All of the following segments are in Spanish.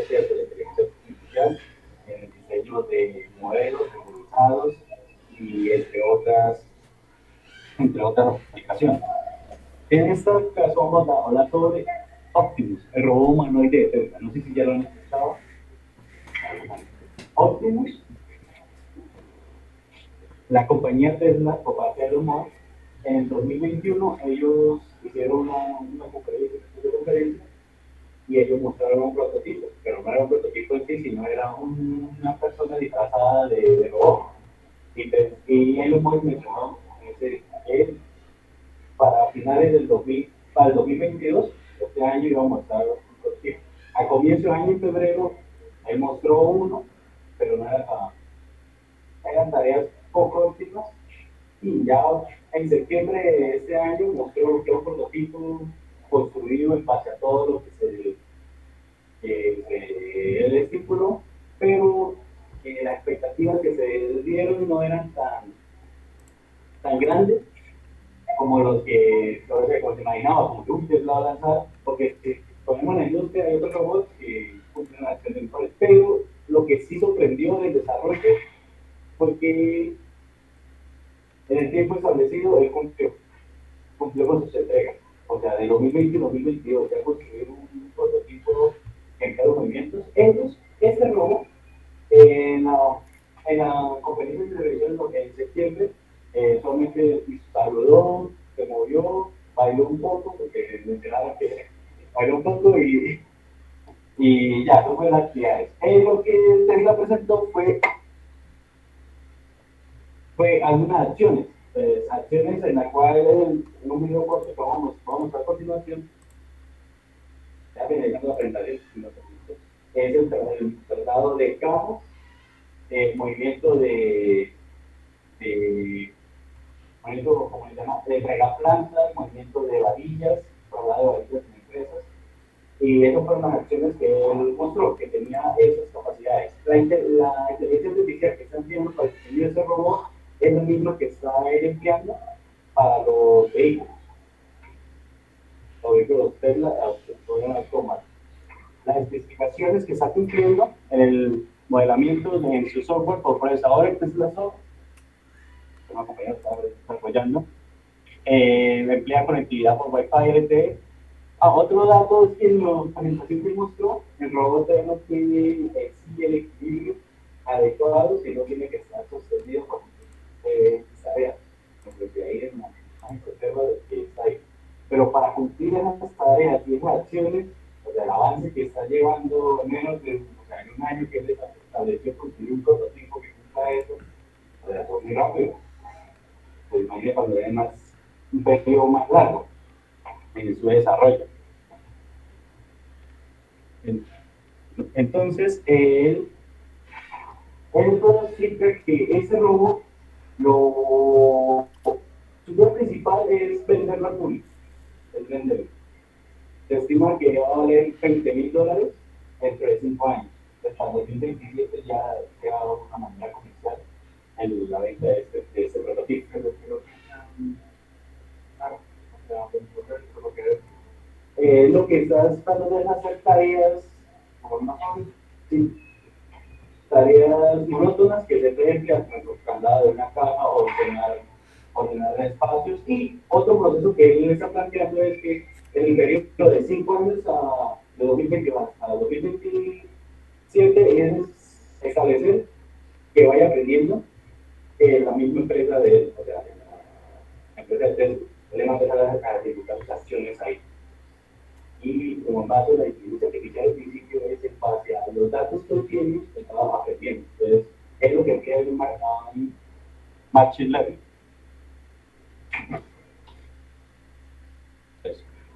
tecnologías de la inteligencia artificial, en el diseño de modelos renderizados y entre otras aplicaciones. En este caso vamos a hablar sobre Optimus, el robot humanoide de Tesla. No sé si ya lo han escuchado. Optimus, la compañía Tesla, por parte de Elon Musk, en el 2021 ellos hicieron una conferencia y ellos mostraron un prototipo, pero no era un prototipo en sí, sino era una persona disfrazada de robot. Y Elon Musk mencionó que para finales del 2000, para el 2022, este año iba a mostrar un prototipo. A comienzo de año, en febrero, él mostró uno, pero no era eran tareas poco óptimas. Y ya en septiembre de este año mostró que un prototipo construido en base a todo lo que él estipuló, pero las expectativas que se dieron no eran tan grandes como como se imaginaba, como que usted lo va a lanzar, porque si ponemos en la industria hay otros robots que cumplen la acción de mejores, pero lo que sí sorprendió del desarrollo fue que en el tiempo establecido él cumplió con sus entregas. O sea, de 2020 a 2022 ya construyeron un prototipo en cada movimientos. Este robot, en la conferencia de televisión en septiembre, solamente saludó, se movió, bailó un poco, porque mencionaba que bailó un poco y ya, no fue las actividades. Lo que Tesla presentó fue algunas acciones, acciones en las cuales en un video corto que vamos a continuación, ya finalizando la presentación, es el traslado de cajas, el movimiento de movimiento, como se llama, de entregar plantas, movimiento de varillas, traslado de varillas en empresas, y esas fueron las acciones que él mostró, que tenía esas capacidades. La inteligencia artificial que está empleando para diseñar ese robot es la misma que está él empleando para los vehículos Tesla, tomar. Las especificaciones que está cumpliendo en el modelamiento en su software por procesador en Tesla Software, que una compañía está desarrollando, emplea conectividad por Wi-Fi LTE. Otro dato es que en la presentación que mostró, el robot no tiene el equilibrio adecuado, sino tiene que estar sostenido por tareas. Porque ahí es una conserva de que está ahí. Pero para cumplir esas tareas y esas acciones, o sea, el avance que está llevando menos de en un año que él estableció construir un prototipo que cumpla eso, o sea, fue muy rápido. Pues imagínate cuando es un periodo más largo en su desarrollo. Entonces, él siempre que ese robo, su idea principal es venderlo al público, es venderlo. Se estima que va a valer $20,000 dentro de 5 años. Hasta el 2027 ya va una manera comercial en la venta de este prototipo. Lo que estás tratando es hacer tareas, sí, tareas monótonas que se pueden emplear como el candado de una caja o ordenar espacios. Y otro proceso que él está planteando es que en el periodo de 5 años de 2020 a 2027 es establecer que vaya aprendiendo la misma empresa de él, o sea, la empresa de Tesla, le va a empezar a ejecutar sus acciones ahí. Y como en base a la inteligencia artificial al principio es en base a los datos que obtienes, que estabas aprendiendo. Entonces, es lo que queda en un machine learning.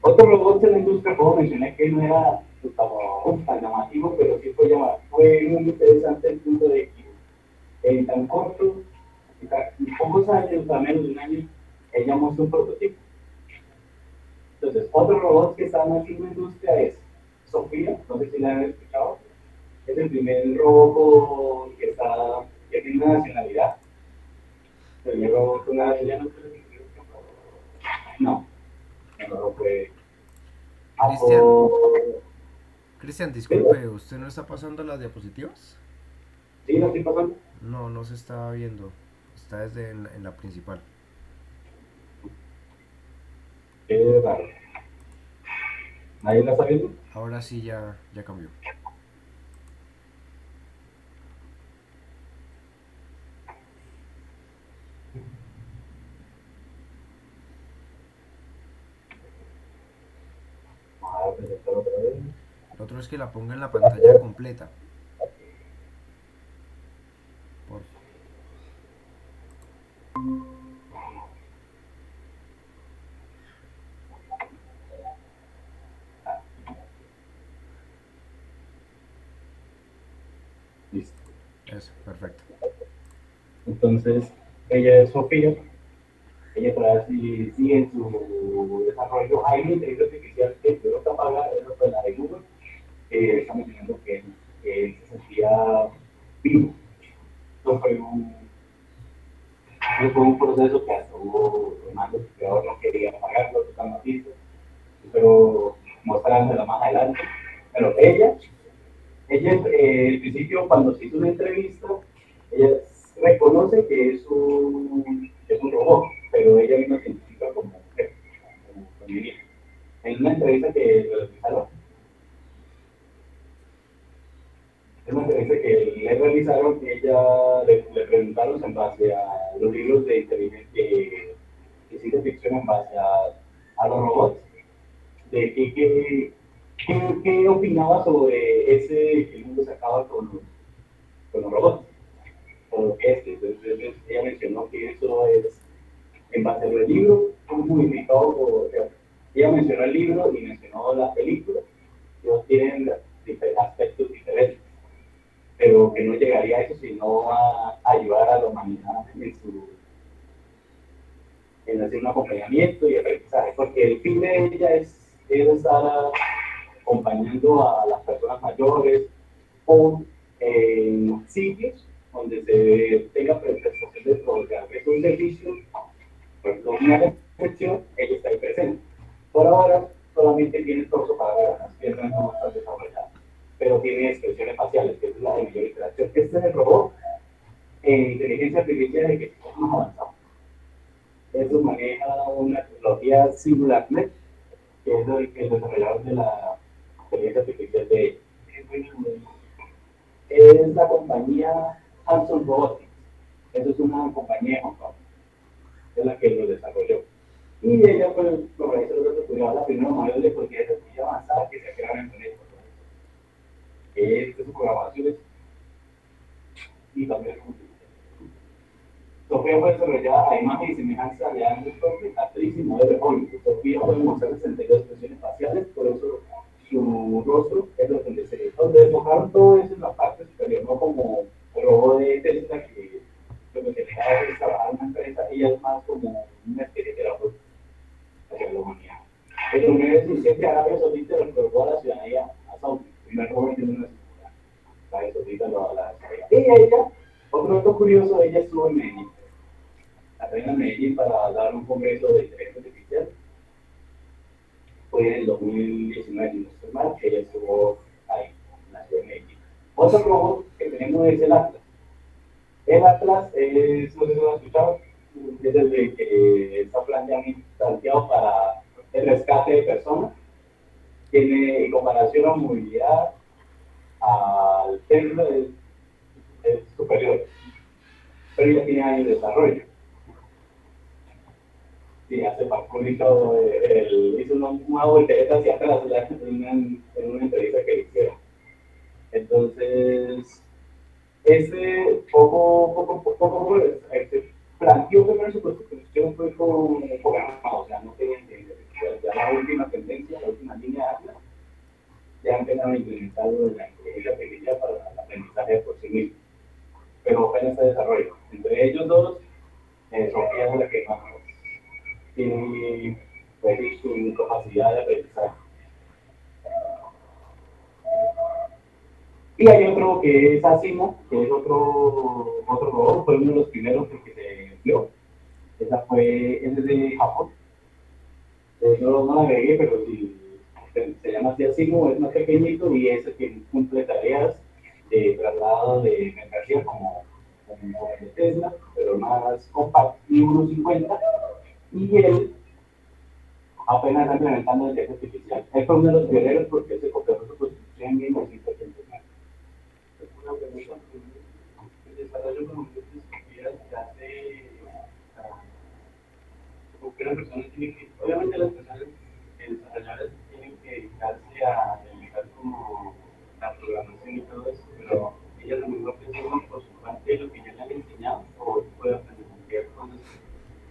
Otro robot en la industria, como mencioné, que no era tan llamativo, pero sí fue muy interesante el punto de que en tan corto, en pocos años, a menos de un año, ella mostró un prototipo. Entonces, otro robot que está aquí en la industria es Sofía, no sé si la han escuchado, es el primer robot que tiene una nacionalidad. El primer robot con una nacionalidad. No, no fue. Cristian, Cristian, ¿Sí? disculpe, ¿usted no está pasando las diapositivas? ¿Sí lo estoy pasando? No, no se está viendo. Está desde en la principal. Qué raro. ¿Nadie la está viendo? Ahora sí ya cambió. Vamos a presentar otra vez. Lo otro es que la ponga en la pantalla completa. Por Listo. eso, perfecto. Entonces, ella es Sofía. Ella trae sí, en su desarrollo hay una inteligencia artificial que primero está pagada, eso fue la de Google, que está mencionando que él se sentía vivo. Esto fue un proceso que hasta hubo demandas, el creador no quería pagarlo, totalmente, pero mostrándolo más adelante. Pero ella al principio, cuando se hizo una entrevista, ella reconoce que es un robot, pero ella misma se identifica como mujer, como femenina. En una entrevista que realizaron, en una entrevista que le realizaron, ella le preguntaron en base a los libros de inteligencia que ciencia ficción en base a los robots, de qué opinaba sobre ese que el mundo se acaba con los robots. O este. Entonces ella mencionó que eso es en base al libro, modificado por. Ella mencionó el libro y mencionó la película, que tienen aspectos diferentes, pero que no llegaría a eso sino a ayudar a la humanidad en hacer un acompañamiento y aprendizaje, porque el fin de ella es estar acompañando a las personas mayores o en sitios donde se tenga prestación de proveer un servicio, pues una recepción, ella está ahí presente. Por ahora solamente tiene torso para ver, las piernas no están desarrolladas, pero tiene expresiones faciales, que es la de mayor interacción. Este es el robot en inteligencia artificial de que estamos más avanzado. Eso maneja una tecnología SimilarNet, que es el desarrollador de la inteligencia artificial de es la compañía Hanson Robotics. Eso es una compañía de Hong Kong, es la que lo desarrolló. Y ella, pues, lo realizó lo que estudiaba la primera modelo de conciencia muy avanzada que se crearon en Internet. Sus programaciones y también Sofía fue desarrollada a imagen y semejanza de Andrew Stone, actriz y modelo de Hollywood. Sofía puede mostrar 62 expresiones faciales, por eso su rostro es lo que se donde enfocaron todo eso en la parte superior, no como el robot de Tesla que lo que se hace es trabajar en una empresa, ella es más como una especie de terapeuta hacia la humanidad. El 1 de Arabia Saudita le otorgó a la ciudadanía a Saudi, el primer joven en una ciudad. Arabia Saudita la desarrolló. Y ella, otro dato curioso, ella estuvo en Medellín, la reina de Medellín, para dar un congreso de inteligencia artificial. Fue en el 2019, si no estoy mal, que ella estuvo ahí, en la ciudad de Medellín. Otro robot que tenemos es el Atlas. El Atlas es, no sé si lo han escuchado, es el de que está planteado para el rescate de personas. Tiene, en comparación a movilidad, al Tesla es superior, pero ya tiene años de desarrollo. Sí, hace parkour y todo. Hizo una voltereta hacia atrás en una entrevista que le hicieron. Entonces, poco planteó primero su construcción fue con programado, o sea, no tenía inteligencia artificial. Ya la última tendencia, la última línea de Atlas, ya empezaron a implementar la inteligencia artificial para el aprendizaje por sí mismo. Pero apenas está desarrollo. Entre ellos dos, Sofía es la que más tiene pues, su capacidad de aprendizaje. Y hay otro que es Asimo, que es otro robot, fue uno de los primeros que se empleó. Ese es de Japón. No la agregué, pero sí, se llama así Asimo, es más pequeñito y es el que cumple tareas de traslado de mercancía como el de Tesla, pero más compacto, y 1.50, y él apenas está implementando inteligencia artificial. Él fue uno de los pioneros porque se copió su construcción en 1989. Es una pregunta, el desarrollo como que se hace, como que una persona tiene que, obviamente las personas desarrolladoras tienen que dedicarse a realizar como la programación y todo eso, pero ellas a lo mejor pensaban por su parte de lo que ya le han enseñado o puede aprender cosas que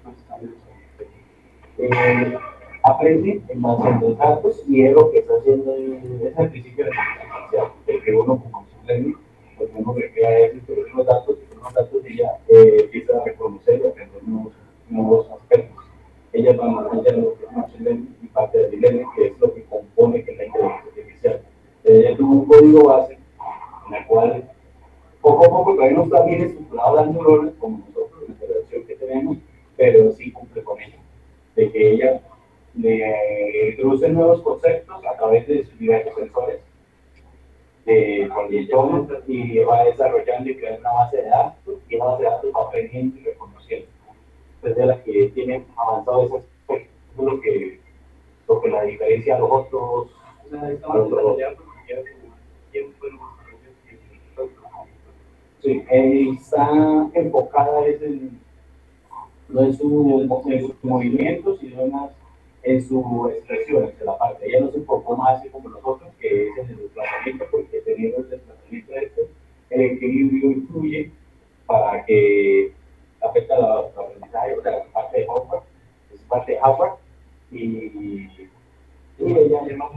no están en su aprende en base a los datos y es lo que está haciendo es el principio de la inteligencia artificial, de que uno como machine learning, pues uno recrea eso, introduce los datos y ya empieza a reconocer y aprender nuevos aspectos. Ella va más allá de lo que es machine learning y parte del learning, que es lo que compone que la inteligencia artificial. Ella tuvo un código base en el cual poco a poco todavía no está bien estructurado las neuronas como nosotros, la interacción que tenemos, pero sí cumple con ello. De que ella le introduce nuevos conceptos a través de sus diversos sensores condiciones y va desarrollando y creando una base de datos y una base de datos va aprendiendo y reconociendo. Entonces, de las que tienen avanzado ese aspecto, es lo que la diferencia a los otros. O sea, está más desarrollado porque lleva como tiempo en sí, está enfocada no en sus movimientos, sino en su expresión, en la parte. Ella no se enfocó más así como nosotros, que es en el desplazamiento, porque teniendo el desplazamiento el equilibrio influye para que afecta la aprendizaje, o sea, la parte de hardware, es parte de hardware, y ella no,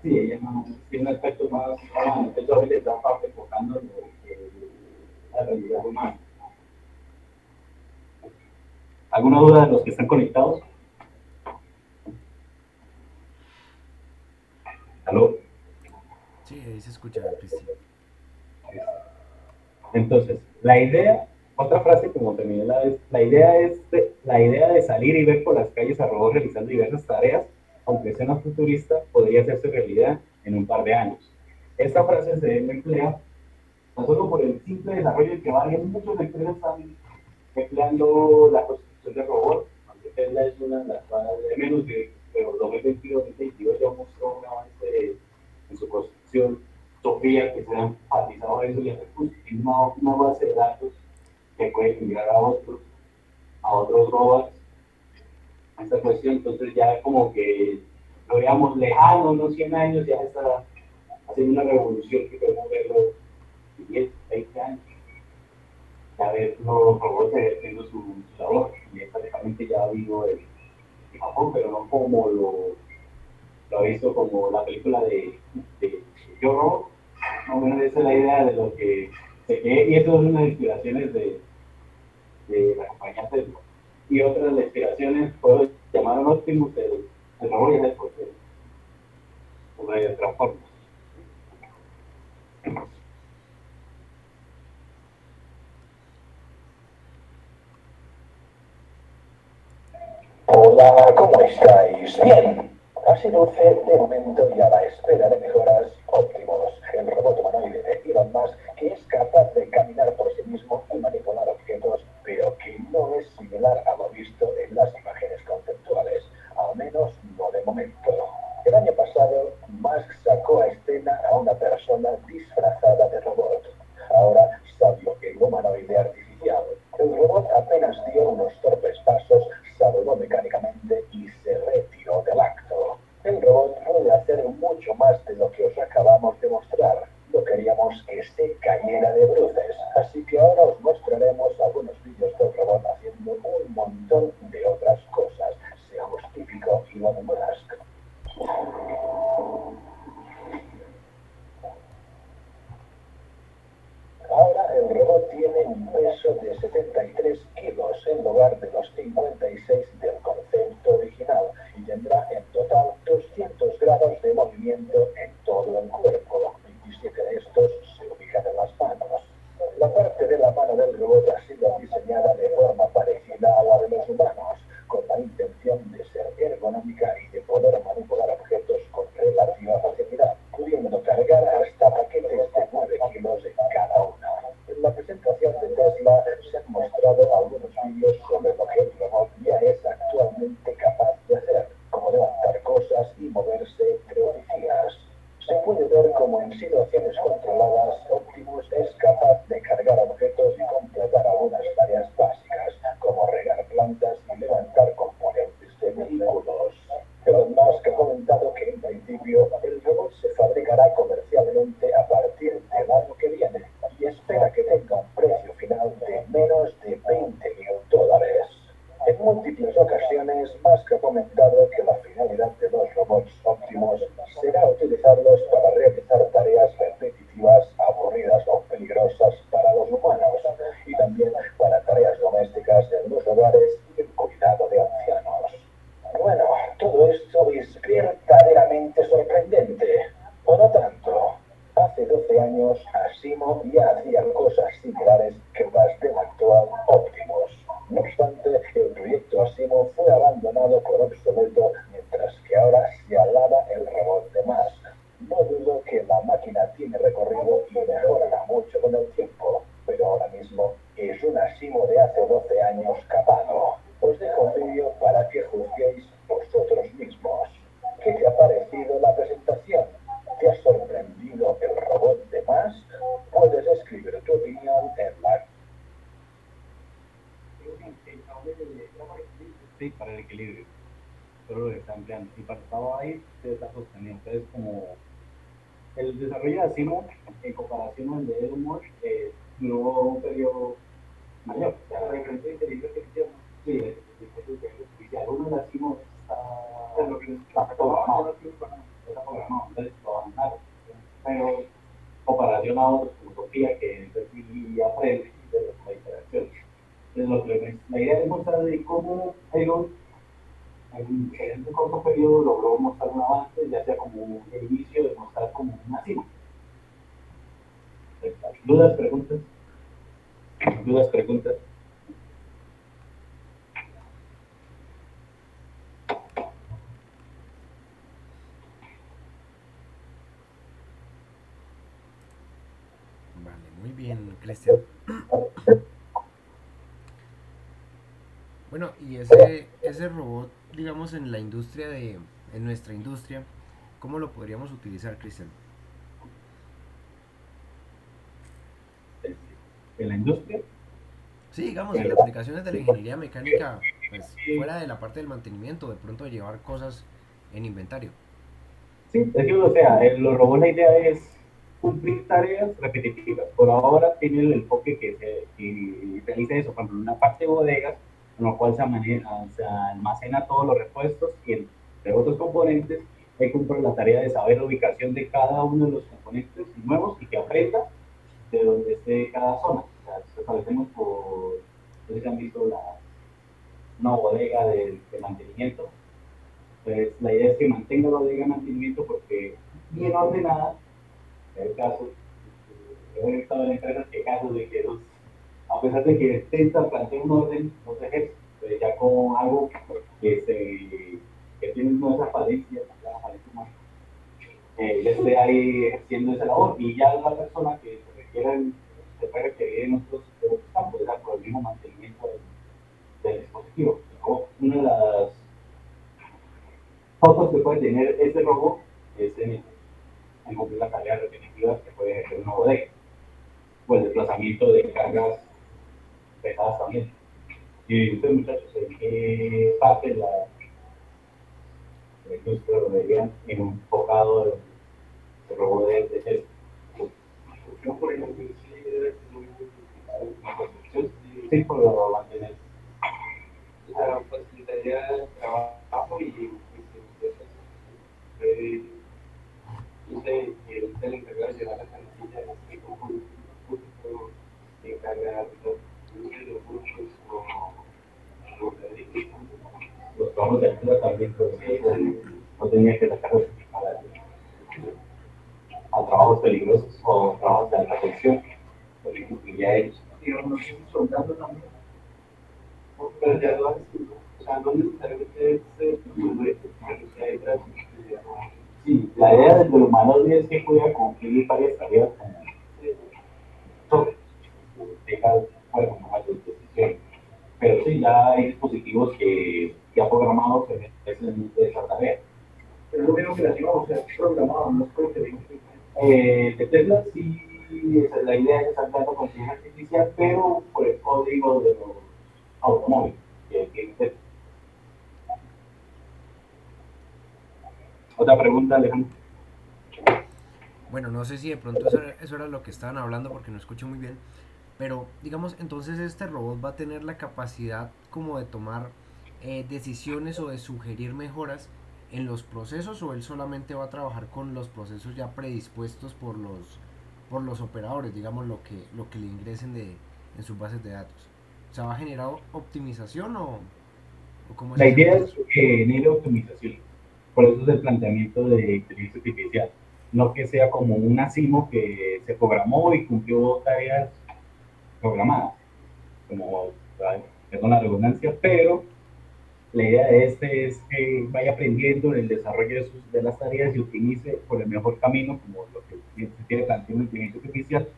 sí, ella no tiene un aspecto más, entonces ahorita está parte enfocando en la realidad humana. ¿Alguna duda de los que están conectados? ¿Aló? Sí, ahí se escucha, Cristi. Entonces, la idea, otra frase como terminé la vez, la idea de salir y ver por las calles a robots realizando diversas tareas, aunque sea una futurista, podría hacerse realidad en un par de años. Esta frase se emplea no solo por el simple desarrollo que varios muchos empresas están empleando la construcción de robots, aunque Tesla es una de las de menos de, pero 2022 ya mostró un avance en su construcción. Sofía, que se ha enfatizado eso y hacer una base de datos que puede migrar a otros robots. Esta cuestión, entonces ya como que lo veamos lejano, unos 100 años, ya está haciendo una revolución que podemos verlo 10, 20 años. Ya ver los robots ejerciendo su labor y prácticamente ya vivo en Japón, pero no como lo ha visto como la película de Yo Robot. No, bueno, esa es la idea de lo que se cree, y eso es una de las inspiraciones de la compañía Tesla. Y otra de las inspiraciones, puedo llamar a Optimus el robot y el escorpión, o de Transformers. Hola, ¿cómo estáis? Bien. Así luce de momento y a la espera de mejoras Optimus, el robot humanoide de Elon Musk que es capaz de caminar por sí mismo y manipular objetos, pero que no es similar a lo visto en las imágenes conceptuales, al menos no de momento. El año pasado, Musk sacó a escena a una persona disfrazada de robot. Ahora salió el humanoide artificial. El robot apenas dio unos torpes pasos, saludó mecánicamente y se retiró del acto. El robot puede hacer mucho más de lo que os acabamos de mostrar. No queríamos que se cayera de bruces, así que ahora os mostraremos algunos vídeos del robot haciendo un montón de otras cosas. Seamos típico Elon Musk. Ahora el robot tiene un peso de 73 kilos en lugar de los 56 del concepto original y tendrá en total 200 grados de movimiento en todo el cuerpo. 27 de estos se ubican en las manos. La parte de la mano del robot ha sido diseñada de forma parecida a la de los humanos, con la intención de ser ergonómica y de poder manipular objetos con situaciones controladas, Optimus es capaz de cargar objetos y completar algunas tareas básicas, como regar plantas y levantar componentes de vehículos. Elon Musk ha comentado que en principio el robot se fabricará comercialmente a partir del año que viene y espera que tenga un precio final de menos de $20.000. En múltiples ocasiones, Musk ha comentado que la finalidad de los robots Optimus será utilizarlos para realizar tareas repetitivas, aburridas o peligrosas para los humanos, y también para tareas domésticas en los hogares y el cuidado de ancianos. Bueno, todo esto es verdaderamente sorprendente, ¿o no tanto? Hace 12 años, Asimov ya hacía cosas similares que las del actual Optimus. No obstante, el proyecto Asimov fue abandonado por obsoleto, mientras que ahora se alaba el robot de Musk. No dudo que la máquina tiene recorrido y mejorará mucho con el tiempo, pero ahora mismo es un Asimov de hace 12 años capado. Os dejo un vídeo para que juzguéis vosotros mismos. ¿Qué te ha parecido la presentación? ¿Te ha sorprendido el robot de Musk? Puedes escribir tu opinión en la... Sí, para el equilibrio, pero lo está empleando. Y para estaba ahí, se está sosteniendo. Entonces, como el desarrollo de Asimov, en comparación al de Elon Musk, duró un periodo mayor. Ya la diferencia de inteligencia artificial, sí, de inteligencia artificial. Uno de Asimov está programado, entonces lo abandonaron. Pero comparación a otros, como Sofía, que entonces y aprende de la interacción. Entonces, la idea es mostrar de cómo Elon en un corto periodo logró mostrar un avance, ya sea como el inicio de mostrar como una cima. ¿Dudas, preguntas? ¿Dudas, preguntas? Vale, muy bien, Cristian. Bueno, y ese robot, digamos, en la industria en nuestra industria, ¿cómo lo podríamos utilizar, Cristian? En la industria. Sí, digamos, en aplicaciones de la ingeniería mecánica, pues fuera de la parte del mantenimiento, de pronto de llevar cosas en inventario. Sí, es que, o sea, los robots la idea es cumplir tareas repetitivas. Por ahora tiene el enfoque que realiza eso, por ejemplo, una parte de bodegas, en la cual se almacena todos los repuestos y entre otros componentes, él cumple la tarea de saber la ubicación de cada uno de los componentes nuevos y que aprenda de dónde esté cada zona. O sea, establecemos por, no sé si han visto una bodega de mantenimiento. Pues la idea es que mantenga la bodega de mantenimiento porque bien ordenada, en el caso, he estado en empresas que casos de que a pesar de que intentan plantear un orden, no se ejerce, pero ya con algo que tiene esa falencia, la falencia humana, ya esté ahí ejerciendo esa labor y ya la persona que se puede requerir en otros campos, ya por el mismo mantenimiento del dispositivo. Una de las fotos que puede tener este robot es en cumplir las tareas repetitivas que puede ejercer una bodega, o el desplazamiento de cargas pesadas también. Y ustedes, muchachos, ¿en qué parte de la industria lo verían enfocado el robot de Tesla? Yo, por ejemplo, sí debe ser muy utilizado en la construcción. Sí, por lo mantener. La facilitaría el trabajo y no sé, el encargado de llevar la carretilla en este conjunto encargar de muchos o los trabajos de altura también, pues, no tenía que sacar a trabajos peligrosos o trabajos de alta tensión, porque incluía ellos. Y no sé, soldando también. Pero ya lo hacen, o sea, no necesariamente es sí, la idea del humano es que pueda cumplir varias tareas sobre tenga bueno, más de decisión. Pero sí, ya hay dispositivos que ya programados en esa tarea. Pero lo mismo que la llevamos, o sea, programado, no es como que De Tesla sí, la idea es estar dando con inteligencia artificial, pero por el código de los automóviles. Otra pregunta, Alejandro. Bueno, no sé si de pronto eso era lo que estaban hablando porque no escucho muy bien, pero digamos, entonces este robot va a tener la capacidad como de tomar decisiones o de sugerir mejoras en los procesos, o él solamente va a trabajar con los procesos ya predispuestos por los operadores, digamos, lo que le ingresen en sus bases de datos. O sea, ¿va a generar optimización o cómo es La ese idea es proceso? que genere optimización. Por eso es el planteamiento de inteligencia artificial. No que sea como un ASIMO que se programó y cumplió tareas programadas, como, perdón la redundancia, pero la idea de este es que vaya aprendiendo en el desarrollo de las tareas y optimice por el mejor camino, como lo que se tiene planteado en inteligencia artificial,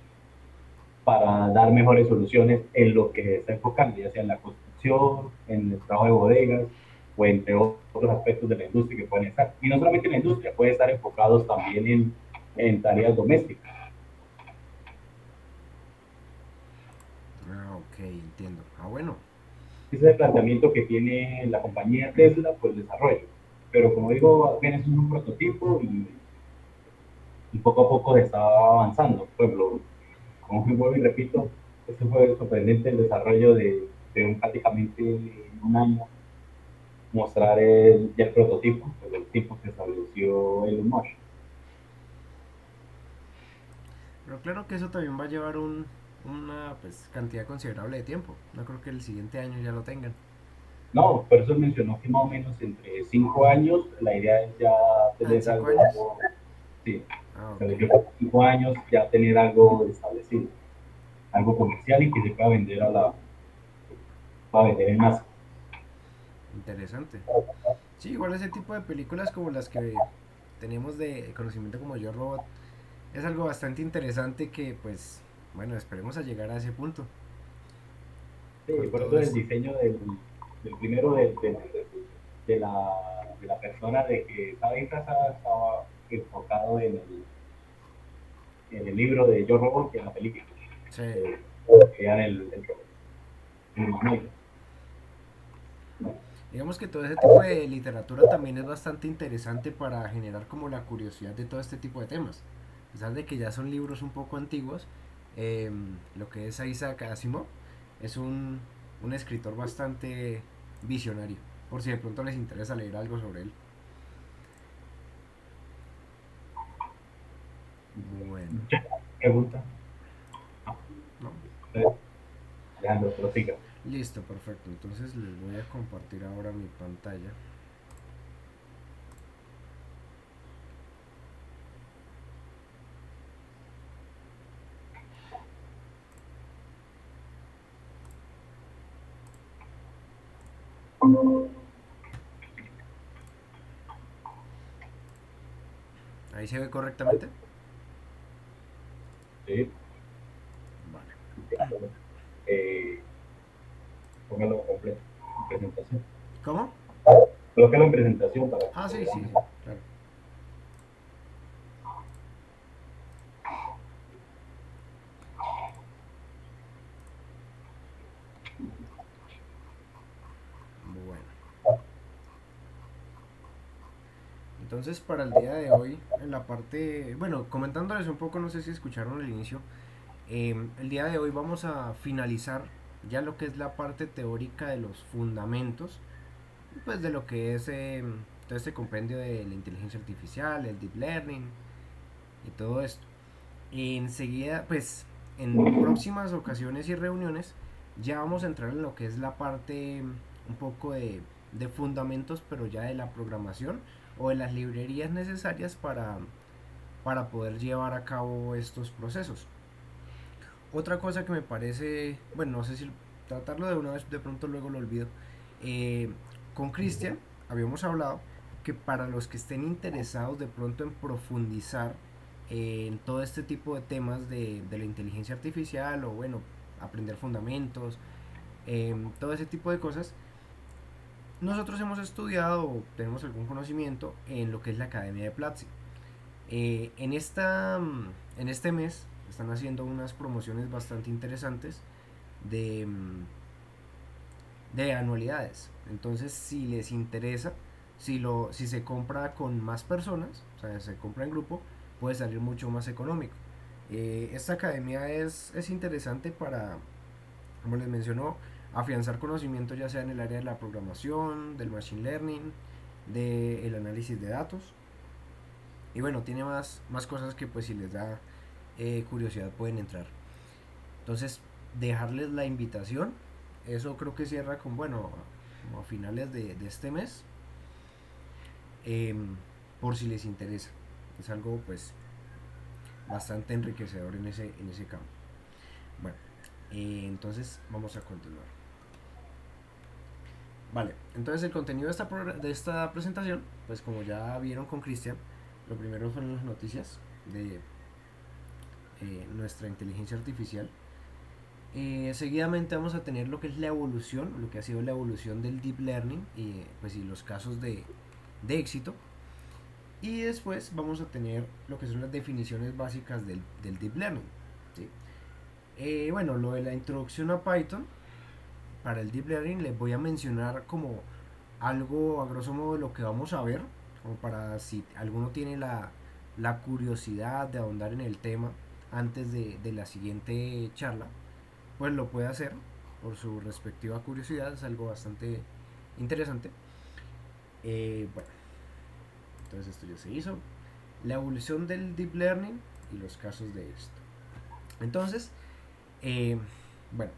para dar mejores soluciones en lo que se está enfocando, ya sea en la construcción, en el trabajo de bodegas o entre otros aspectos de la industria que pueden estar. Y no solamente en la industria, puede estar enfocados también en tareas domésticas. Ah, ok, entiendo. Ah, bueno, Ese es el planteamiento que tiene la compañía Tesla por el desarrollo. Pero como digo, apenas es un prototipo y poco a poco se está avanzando. Por ejemplo, como vuelvo y repito, este fue sorprendente el desarrollo de un, prácticamente en un año mostrar ya el prototipo, el tipo que estableció Elon Musk. pero claro que eso también va a llevar una pues, cantidad considerable de tiempo. No creo que el siguiente año ya lo tengan. No, por eso mencionó que más o menos entre 5 años la idea es ya Ah, ¿en tener 5 algo, años? sí, Ah, ok. estableció que 5 años ya tener algo establecido, algo comercial y que se pueda vender para vender en masa. Interesante. Sí, igual ese tipo de películas como las que tenemos de conocimiento como Yo Robot es algo bastante interesante que pues, bueno, esperemos a llegar a ese punto Sí, con por todo eso el esto. diseño del primero de la persona de que estaba disfrazada estaba enfocado en el libro de Yo Robot que en la película. Sí. Eh, crean el robot, el humanoide. Digamos que todo ese tipo de literatura también es bastante interesante para generar como la curiosidad de todo este tipo de temas. A pesar de que ya son libros un poco antiguos, lo que es Isaac Asimov es un escritor bastante visionario, por si de pronto les interesa leer algo sobre él. Bueno, Muchas preguntas. no. Alejandro, prosiga. Listo, perfecto. Entonces les voy a compartir ahora mi pantalla. Ahí se ve correctamente. Sí, Vale. eh, póngalo completo en presentación. ¿Cómo? Colócalo en presentación para que Ah, lo sí, sí, veamos. sí, claro. Bueno. Entonces, para el día de hoy, en la parte, bueno, comentándoles un poco, no sé si escucharon el inicio, el día de hoy vamos a finalizar ya lo que es la parte teórica de los fundamentos, pues de lo que es todo este compendio de la inteligencia artificial, el deep learning y todo esto. Y enseguida, pues, en próximas ocasiones y reuniones, ya vamos a entrar en lo que es la parte un poco de fundamentos, pero ya de la programación o de las librerías necesarias para poder llevar a cabo estos procesos. Otra cosa que me parece, bueno, no sé si tratarlo de una vez, de pronto luego lo olvido. eh, con Cristian habíamos hablado que para los que estén interesados de pronto en profundizar en todo este tipo de temas de la inteligencia artificial o bueno, aprender fundamentos, todo ese tipo de cosas, nosotros hemos estudiado o tenemos algún conocimiento en lo que es la Academia de Platzi. En este mes están haciendo unas promociones bastante interesantes de, de anualidades. Entonces, si les interesa, si se compra con más personas, o sea, se compra en grupo, puede salir mucho más económico. Esta academia es interesante para, como les mencionó, afianzar conocimiento ya sea en el área de la programación, del machine learning, del análisis de datos. Y bueno, tiene más cosas que pues si les da curiosidad pueden entrar. Entonces, dejarles la invitación. Eso creo que cierra con, bueno, como a finales de este mes. eh, por si les interesa. Es algo pues bastante enriquecedor en ese campo. Bueno, entonces vamos a continuar. Vale, entonces el contenido de esta presentación, pues como ya vieron con Cristian, lo primero fueron las noticias de nuestra inteligencia artificial. Seguidamente vamos a tener lo que es la evolución, lo que ha sido la evolución del deep learning y los casos de éxito. Y después vamos a tener lo que son las definiciones básicas del deep learning, ¿sí? Bueno, lo de la introducción a Python para el deep learning les voy a mencionar como algo a grosso modo de lo que vamos a ver, como para si alguno tiene la curiosidad de ahondar en el tema antes de la siguiente charla, pues lo puede hacer por su respectiva curiosidad, es algo bastante interesante. Bueno, entonces esto ya se hizo. La evolución del deep learning y los casos de esto. Entonces, bueno,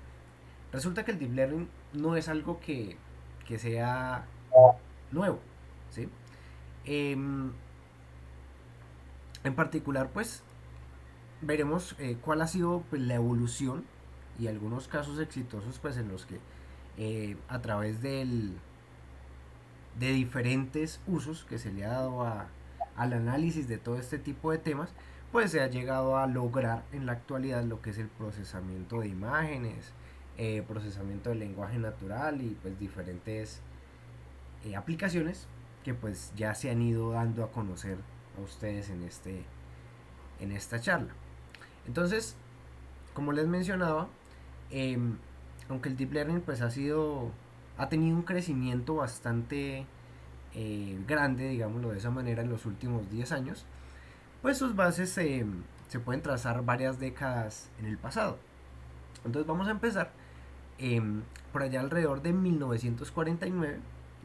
resulta que el deep learning no es algo que sea nuevo, ¿sí? En particular, pues, veremos cuál ha sido pues, la evolución y algunos casos exitosos pues en los que a través de diferentes usos que se le ha dado al análisis de todo este tipo de temas, pues se ha llegado a lograr en la actualidad lo que es el procesamiento de imágenes, procesamiento del lenguaje natural y pues diferentes aplicaciones que pues ya se han ido dando a conocer a ustedes en esta charla. Entonces, como les mencionaba, aunque el deep learning pues ha tenido un crecimiento bastante grande, digámoslo de esa manera, en los últimos 10 años, pues sus bases se pueden trazar varias décadas en el pasado. Entonces vamos a empezar por allá alrededor de 1949.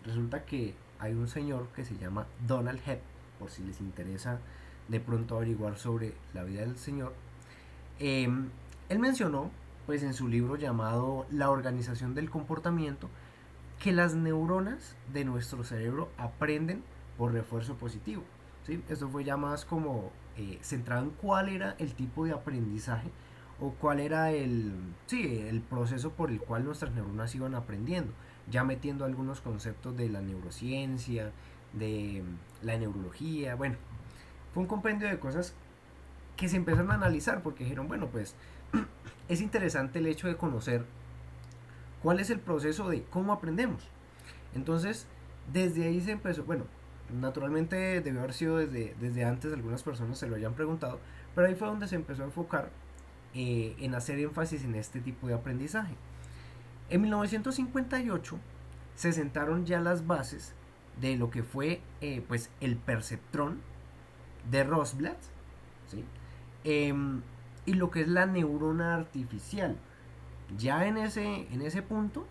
Resulta que hay un señor que se llama Donald Hebb, por si les interesa de pronto averiguar sobre la vida del señor. Él mencionó pues en su libro llamado La organización del comportamiento que las neuronas de nuestro cerebro aprenden por refuerzo positivo, ¿sí? Esto fue ya más como centrado en cuál era el tipo de aprendizaje o cuál era el proceso por el cual nuestras neuronas iban aprendiendo, ya metiendo algunos conceptos de la neurociencia, de la neurología. Bueno, fue un compendio de cosas que se empezaron a analizar porque dijeron, bueno, pues es interesante el hecho de conocer cuál es el proceso de cómo aprendemos. Entonces, desde ahí se empezó, bueno, naturalmente debió haber sido desde antes, algunas personas se lo hayan preguntado, pero ahí fue donde se empezó a enfocar en hacer énfasis en este tipo de aprendizaje. En 1958 se sentaron ya las bases de lo que fue pues el perceptrón de Rosblat, ¿sí? Y lo que es la neurona artificial. Ya en ese punto,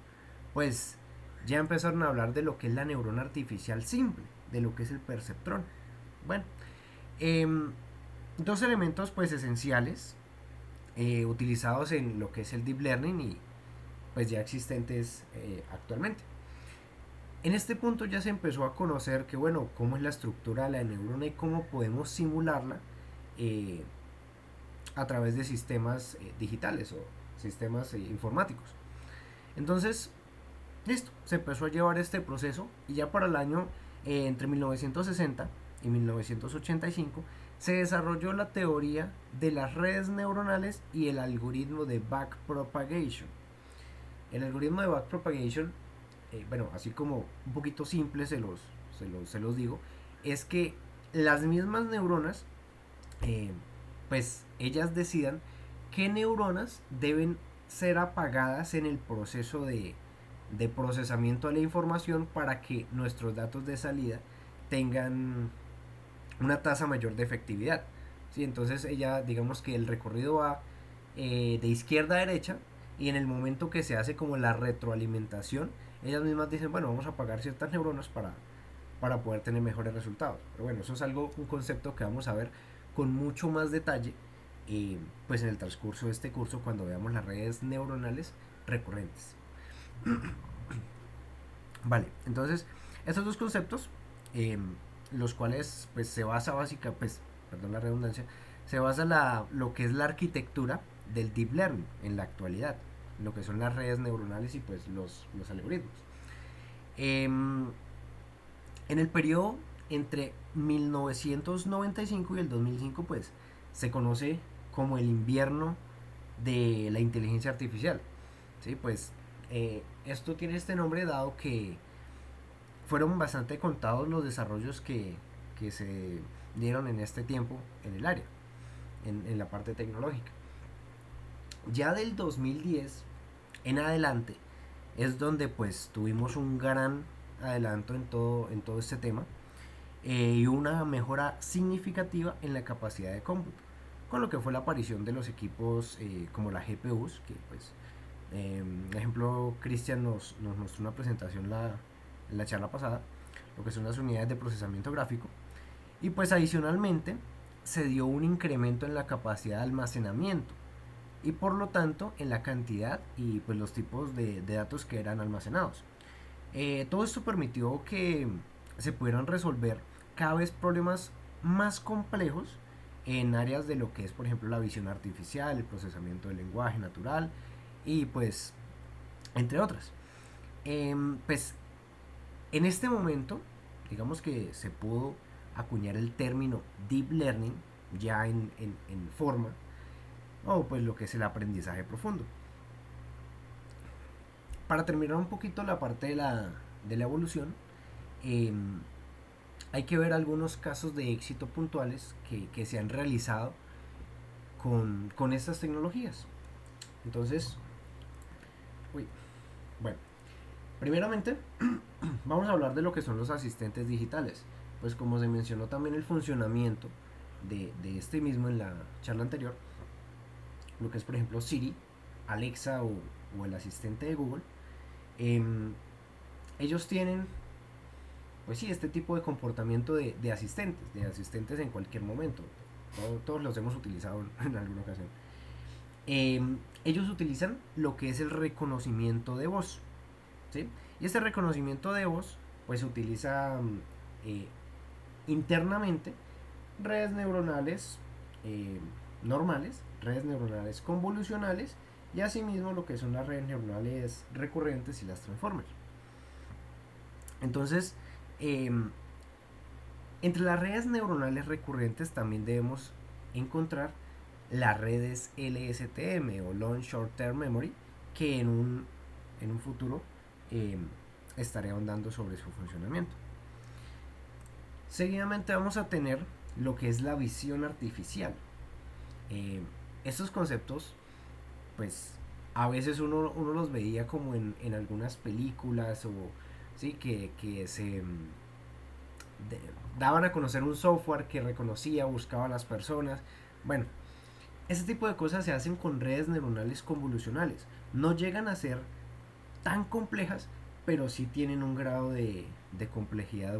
pues ya empezaron a hablar de lo que es la neurona artificial simple, de lo que es el perceptrón. Bueno, dos elementos pues esenciales utilizados en lo que es el deep learning y pues ya existentes actualmente. En este punto ya se empezó a conocer que bueno, cómo es la estructura de la neurona y cómo podemos simularla a través de sistemas digitales o sistemas informáticos. Entonces, listo, se empezó a llevar este proceso y ya para el año entre 1960 y 1985 se desarrolló la teoría de las redes neuronales y el algoritmo de backpropagation. El algoritmo de backpropagation, bueno, así como un poquito simple se los digo, es que las mismas neuronas eh, pues ellas decidan qué neuronas deben ser apagadas en el proceso de procesamiento de la información para que nuestros datos de salida tengan una tasa mayor de efectividad. ¿Sí? Entonces ella, digamos que el recorrido va de izquierda a derecha y en el momento que se hace como la retroalimentación, ellas mismas dicen, bueno, vamos a apagar ciertas neuronas para poder tener mejores resultados. Pero bueno, eso es algo, un concepto que vamos a ver con mucho más detalle pues en el transcurso de este curso cuando veamos las redes neuronales recurrentes. Vale, entonces estos dos conceptos, eh, los cuales pues se basa básica, pues, perdón la redundancia, se basa lo que es la arquitectura del deep learning en la actualidad, lo que son las redes neuronales y pues los algoritmos. En el periodo entre 1995 y el 2005 pues se conoce como el invierno de la inteligencia artificial. ¿Sí? Pues esto tiene este nombre dado que fueron bastante contados los desarrollos que se dieron en este tiempo en el área, en la parte tecnológica. Ya del 2010 en adelante es donde pues tuvimos un gran adelanto en todo este tema y una mejora significativa en la capacidad de cómputo, con lo que fue la aparición de los equipos como la GPUs, que pues, ejemplo, Cristian nos mostró una presentación en la charla pasada, lo que son las unidades de procesamiento gráfico, y pues adicionalmente se dio un incremento en la capacidad de almacenamiento y por lo tanto en la cantidad y pues los tipos de datos que eran almacenados. Todo esto permitió que se pudieran resolver cada vez problemas más complejos en áreas de lo que es, por ejemplo, la visión artificial, el procesamiento del lenguaje natural y pues entre otras. Pues en este momento, digamos que se pudo acuñar el término deep learning ya en forma, o pues lo que es el aprendizaje profundo. Para terminar un poquito la parte de la evolución, eh, hay que ver algunos casos de éxito puntuales que se han realizado con estas tecnologías. Entonces, uy, bueno, primeramente vamos a hablar de lo que son los asistentes digitales. Pues como se mencionó también el funcionamiento de este mismo en la charla anterior, lo que es por ejemplo Siri, Alexa o el asistente de Google, eh, ellos tienen pues sí, este tipo de comportamiento de asistentes en cualquier momento. Todos los hemos utilizado en alguna ocasión. Ellos utilizan lo que es el reconocimiento de voz. ¿Sí? Y este reconocimiento de voz pues se utiliza eh, internamente redes neuronales normales, redes neuronales convolucionales y asimismo lo que son las redes neuronales recurrentes y las transformers. Entonces, eh, entre las redes neuronales recurrentes también debemos encontrar las redes LSTM o Long Short Term Memory, que en un futuro eh, estaré ahondando sobre su funcionamiento. Seguidamente vamos a tener lo que es la visión artificial. Estos conceptos, pues a veces uno los veía como en algunas películas o sí que se de, daban a conocer un software que reconocía, buscaba a las personas. Bueno, ese tipo de cosas se hacen con redes neuronales convolucionales. No llegan a ser tan complejas, pero sí tienen un grado de complejidad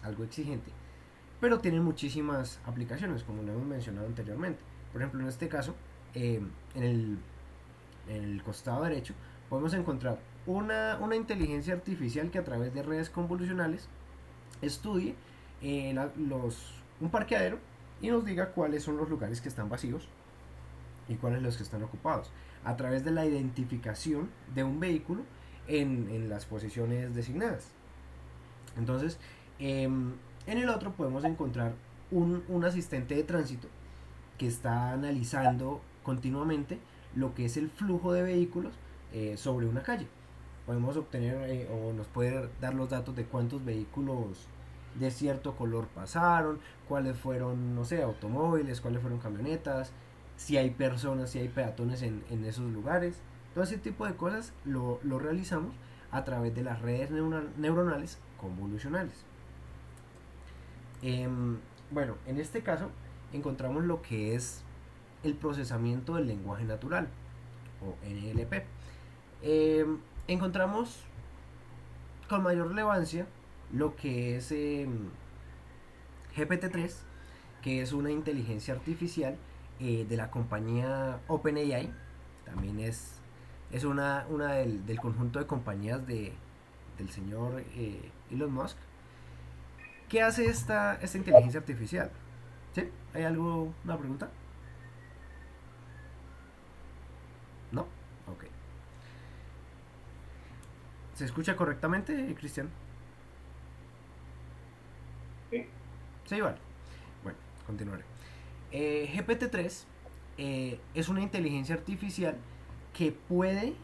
algo exigente. Pero tienen muchísimas aplicaciones, como lo hemos mencionado anteriormente. Por ejemplo, en este caso, en el costado derecho, podemos encontrar una inteligencia artificial que a través de redes convolucionales estudie un parqueadero y nos diga cuáles son los lugares que están vacíos y cuáles los que están ocupados a través de la identificación de un vehículo en las posiciones designadas. Entonces, en el otro podemos encontrar un asistente de tránsito que está analizando continuamente lo que es el flujo de vehículos sobre una calle. Podemos obtener o nos puede dar los datos de cuántos vehículos de cierto color pasaron, cuáles fueron, no sé, automóviles, cuáles fueron camionetas, si hay personas, si hay peatones en esos lugares. Todo ese tipo de cosas lo realizamos a través de las redes neuronales convolucionales. Bueno, en este caso encontramos lo que es el procesamiento del lenguaje natural, o NLP. Encontramos con mayor relevancia lo que es GPT-3, que es una inteligencia artificial de la compañía OpenAI. También es una del conjunto de compañías del señor Elon Musk. ¿Qué hace esta inteligencia artificial? ¿Sí? ¿Hay algo, una pregunta? ¿No? Ok. ¿Se escucha correctamente, Cristian? Sí. Sí, vale. Bueno, continuaré. GPT-3 es una inteligencia artificial que puede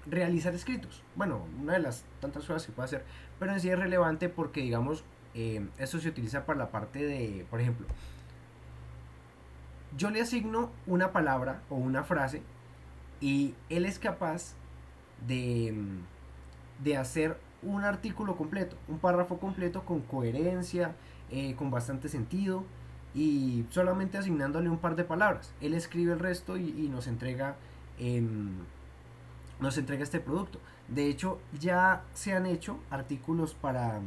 realizar escritos. Bueno, una de las tantas cosas que puede hacer, pero en sí es relevante porque, digamos, esto se utiliza para la parte de, por ejemplo, yo le asigno una palabra o una frase y él es capaz de hacer un artículo completo, un párrafo completo con coherencia, con bastante sentido y solamente asignándole un par de palabras. Él escribe el resto y nos entrega este producto. De hecho, ya se han hecho artículos para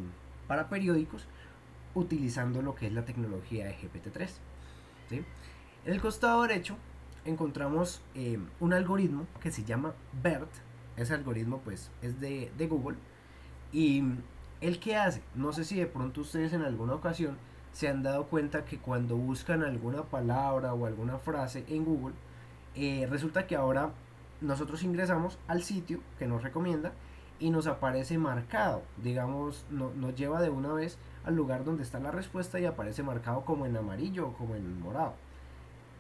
periódicos utilizando lo que es la tecnología de GPT-3. ¿Sí? En el costado derecho encontramos un algoritmo que se llama BERT. Ese algoritmo pues es de Google. Y el que hace, no sé si de pronto ustedes en alguna ocasión se han dado cuenta que cuando buscan alguna palabra o alguna frase en Google, resulta que ahora nosotros ingresamos al sitio que nos recomienda y nos aparece marcado, digamos, nos lleva de una vez al lugar donde está la respuesta y aparece marcado como en amarillo o como en morado.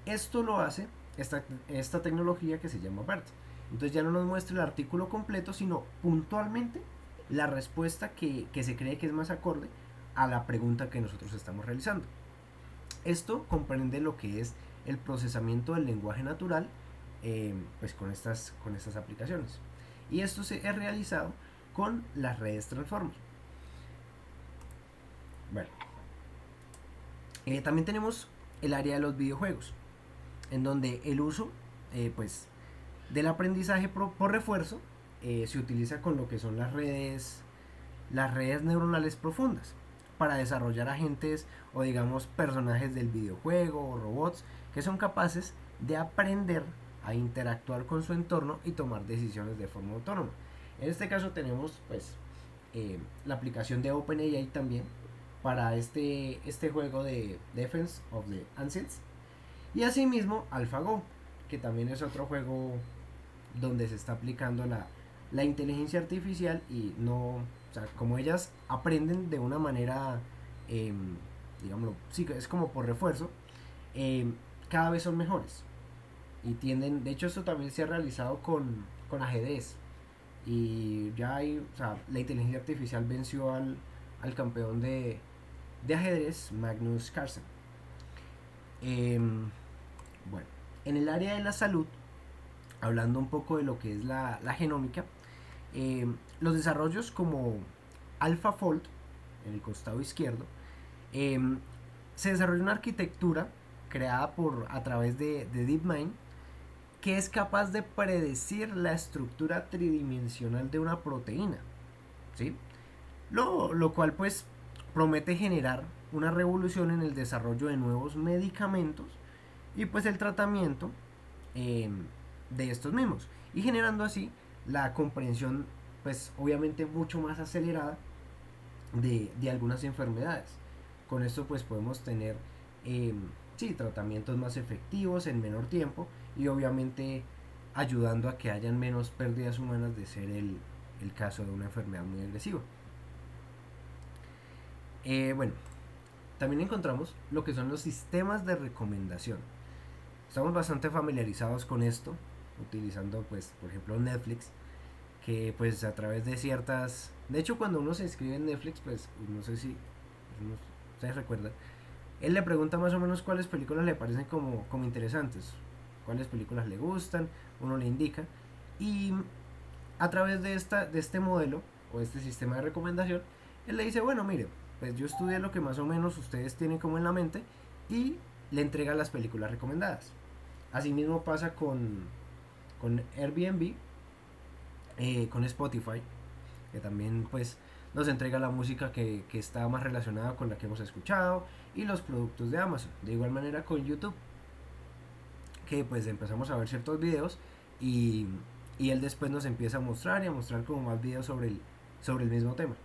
Esto lo hace esta tecnología que se llama BERT. Entonces ya no nos muestra el artículo completo, sino puntualmente la respuesta que se cree que es más acorde a la pregunta que nosotros estamos realizando. Esto comprende lo que es el procesamiento del lenguaje natural pues con estas aplicaciones. Y esto se ha realizado con las redes Transformer. Bueno, también tenemos el área de los videojuegos, en donde el uso pues del aprendizaje por refuerzo se utiliza con lo que son las redes neuronales profundas para desarrollar agentes o digamos personajes del videojuego o robots que son capaces de aprender a interactuar con su entorno y tomar decisiones de forma autónoma. En este caso tenemos pues la aplicación de OpenAI también para este juego de Defense of the Ancients y asimismo AlphaGo, que también es otro juego donde se está aplicando la inteligencia artificial y no, o sea, como ellas aprenden de una manera, digámoslo, sí, es como por refuerzo, cada vez son mejores y tienden, de hecho esto también se ha realizado con ajedrez y ya hay, o sea, la inteligencia artificial venció al campeón de ajedrez, Magnus Carlsen. Bueno, en el área de la salud, hablando un poco de lo que es la genómica, los desarrollos como AlphaFold, en el costado izquierdo, se desarrolla una arquitectura creada a través de DeepMind que es capaz de predecir la estructura tridimensional de una proteína, ¿sí? Lo cual pues promete generar una revolución en el desarrollo de nuevos medicamentos y pues el tratamiento de estos mismos y generando así la comprensión pues obviamente mucho más acelerada de algunas enfermedades. Con esto pues podemos tener sí, tratamientos más efectivos en menor tiempo y obviamente ayudando a que hayan menos pérdidas humanas de ser el caso de una enfermedad muy agresiva. Bueno, también encontramos lo que son los sistemas de recomendación. Estamos bastante familiarizados con esto, utilizando pues por ejemplo Netflix, que pues a través de ciertas... De hecho, cuando uno se inscribe en Netflix, pues no sé si ustedes recuerdan, él le pregunta más o menos cuáles películas le parecen como interesantes, cuáles películas le gustan, uno le indica, y a través de este modelo o este sistema de recomendación, él le dice, bueno, mire, pues yo estudié lo que más o menos ustedes tienen como en la mente y le entrega las películas recomendadas. Asimismo pasa con Airbnb, con Spotify, que también pues nos entrega la música que está más relacionada con la que hemos escuchado y los productos de Amazon. De igual manera con YouTube, que pues empezamos a ver ciertos videos y, y él después nos empieza a mostrar y a mostrar como más videos sobre el mismo tema.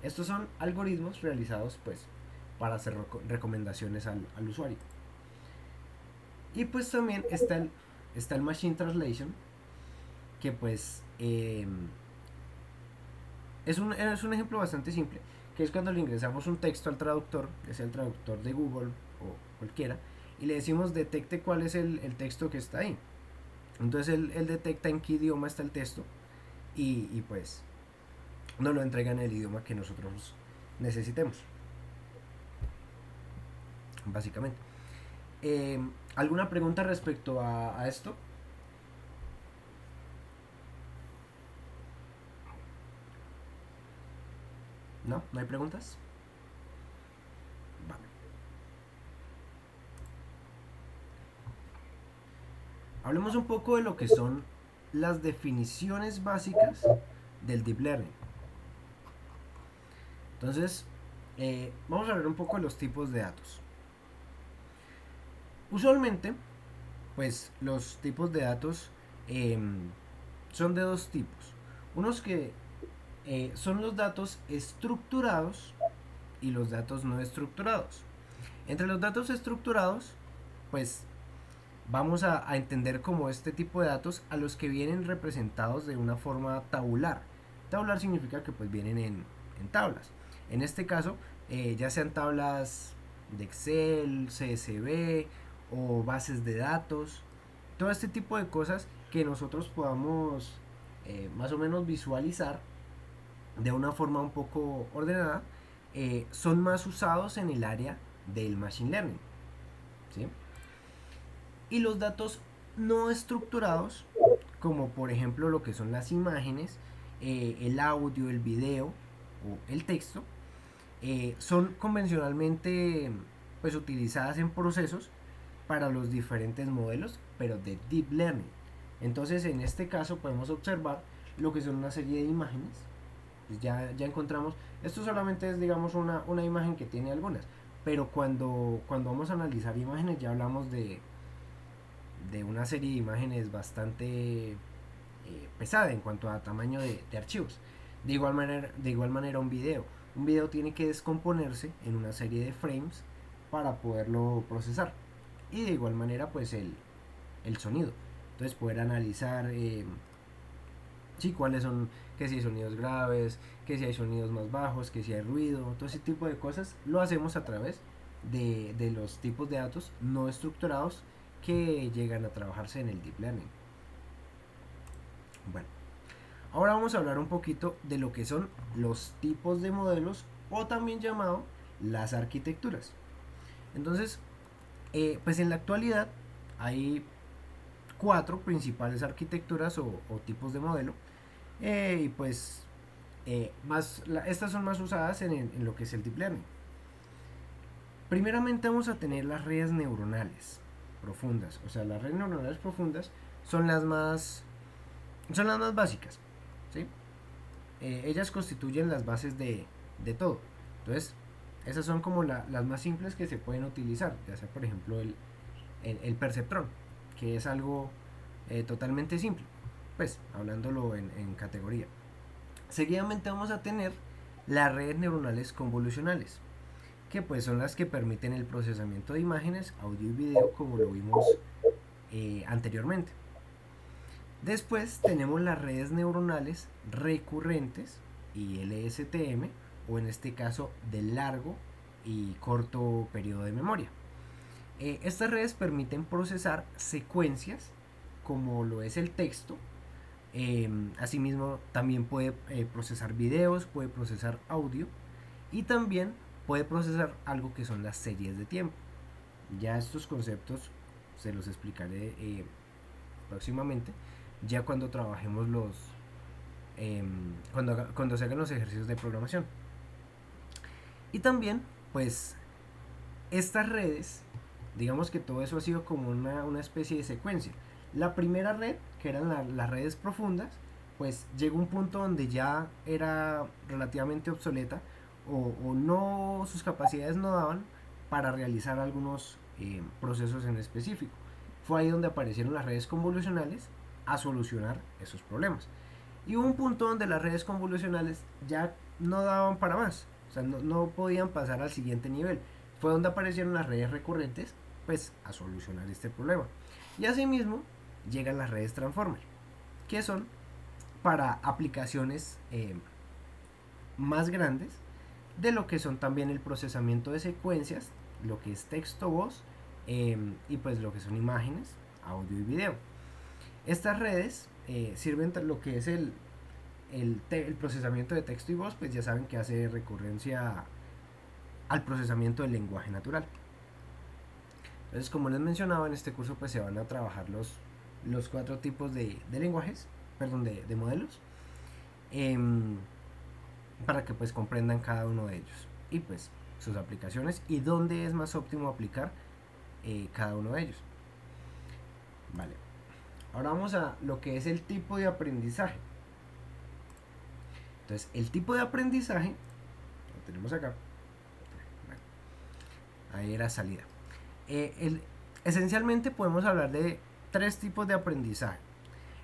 Estos son algoritmos realizados pues para hacer recomendaciones al usuario. Y pues también está el Machine Translation, que pues es un ejemplo bastante simple, que es cuando le ingresamos un texto al traductor, que sea el traductor de Google o cualquiera, y le decimos detecte cuál es el texto que está ahí. Entonces él detecta en qué idioma está el texto y pues nos lo entrega en el idioma que nosotros necesitemos, básicamente. ¿Alguna pregunta respecto a esto? ¿No? ¿No hay preguntas? Vale. Hablemos un poco de lo que son las definiciones básicas del Deep Learning. Entonces, vamos a ver un poco de los tipos de datos. Usualmente, pues los tipos de datos son de dos tipos. Unos que son los datos estructurados y los datos no estructurados. Entre los datos estructurados, pues vamos a entender como este tipo de datos a los que vienen representados de una forma tabular. Tabular significa que pues vienen en tablas. En este caso, ya sean tablas de Excel, CSV o bases de datos, todo este tipo de cosas que nosotros podamos más o menos visualizar de una forma un poco ordenada, son más usados en el área del Machine Learning, ¿sí? Y los datos no estructurados, como por ejemplo lo que son las imágenes, el audio, el video o el texto, son convencionalmente pues utilizadas en procesos para los diferentes modelos, pero de Deep Learning. Entonces en este caso podemos observar lo que son una serie de imágenes. Pues ya encontramos, esto solamente es digamos una imagen que tiene algunas, pero cuando vamos a analizar imágenes ya hablamos de una serie de imágenes bastante pesada en cuanto a tamaño de archivos. De igual manera un video tiene que descomponerse en una serie de frames para poderlo procesar. Y de igual manera pues el sonido. Entonces poder analizar sí, cuáles son, que si hay sonidos graves, que si hay sonidos más bajos, que si hay ruido, todo ese tipo de cosas lo hacemos a través de los tipos de datos no estructurados que llegan a trabajarse en el Deep Learning. Bueno, ahora vamos a hablar un poquito de lo que son los tipos de modelos o también llamado las arquitecturas. Entonces, pues en la actualidad hay 4 principales arquitecturas o tipos de modelo y pues estas son más usadas en lo que es el Deep Learning. Primeramente vamos a tener las redes neuronales profundas, o sea, las redes neuronales profundas son las más básicas, ¿sí? Ellas constituyen las bases de todo. Entonces, esas son como las más simples que se pueden utilizar, ya sea por ejemplo el perceptrón, que es algo totalmente simple, pues hablándolo en categoría. Seguidamente vamos a tener las redes neuronales convolucionales, que pues son las que permiten el procesamiento de imágenes, audio y video, como lo vimos anteriormente. Después tenemos las redes neuronales recurrentes y LSTM, o en este caso de largo y corto periodo de memoria. Estas redes permiten procesar secuencias como lo es el texto Asimismo, también puede procesar videos, puede procesar audio y también puede procesar algo que son las series de tiempo. Ya estos conceptos se los explicaré próximamente, ya cuando trabajemos cuando se hagan los ejercicios de programación. Y también, pues, estas redes, digamos que todo eso ha sido como una especie de secuencia. La primera red, que eran las redes profundas, pues llegó un punto donde ya era relativamente obsoleta o no, sus capacidades no daban para realizar algunos procesos en específico. Fue ahí donde aparecieron las redes convolucionales a solucionar esos problemas. Y hubo un punto donde las redes convolucionales ya no daban para más, o sea, no podían pasar al siguiente nivel. Fue donde aparecieron las redes recurrentes, pues a solucionar este problema. Y asimismo llegan las redes transformer, que son para aplicaciones más grandes de lo que son también el procesamiento de secuencias, lo que es texto, voz y pues lo que son imágenes, audio y video. Estas redes sirven lo que es el procesamiento de texto y voz, pues ya saben que hace recurrencia al procesamiento del lenguaje natural. Entonces, como les mencionaba, en este curso pues se van a trabajar los 4 tipos de lenguajes, perdón, de modelos, para que pues comprendan cada uno de ellos y pues sus aplicaciones y dónde es más óptimo aplicar cada uno de ellos. Vale. Ahora vamos a lo que es el tipo de aprendizaje. Entonces, el tipo de aprendizaje, lo tenemos acá. Bueno, ahí era salida. Esencialmente podemos hablar de 3 tipos de aprendizaje.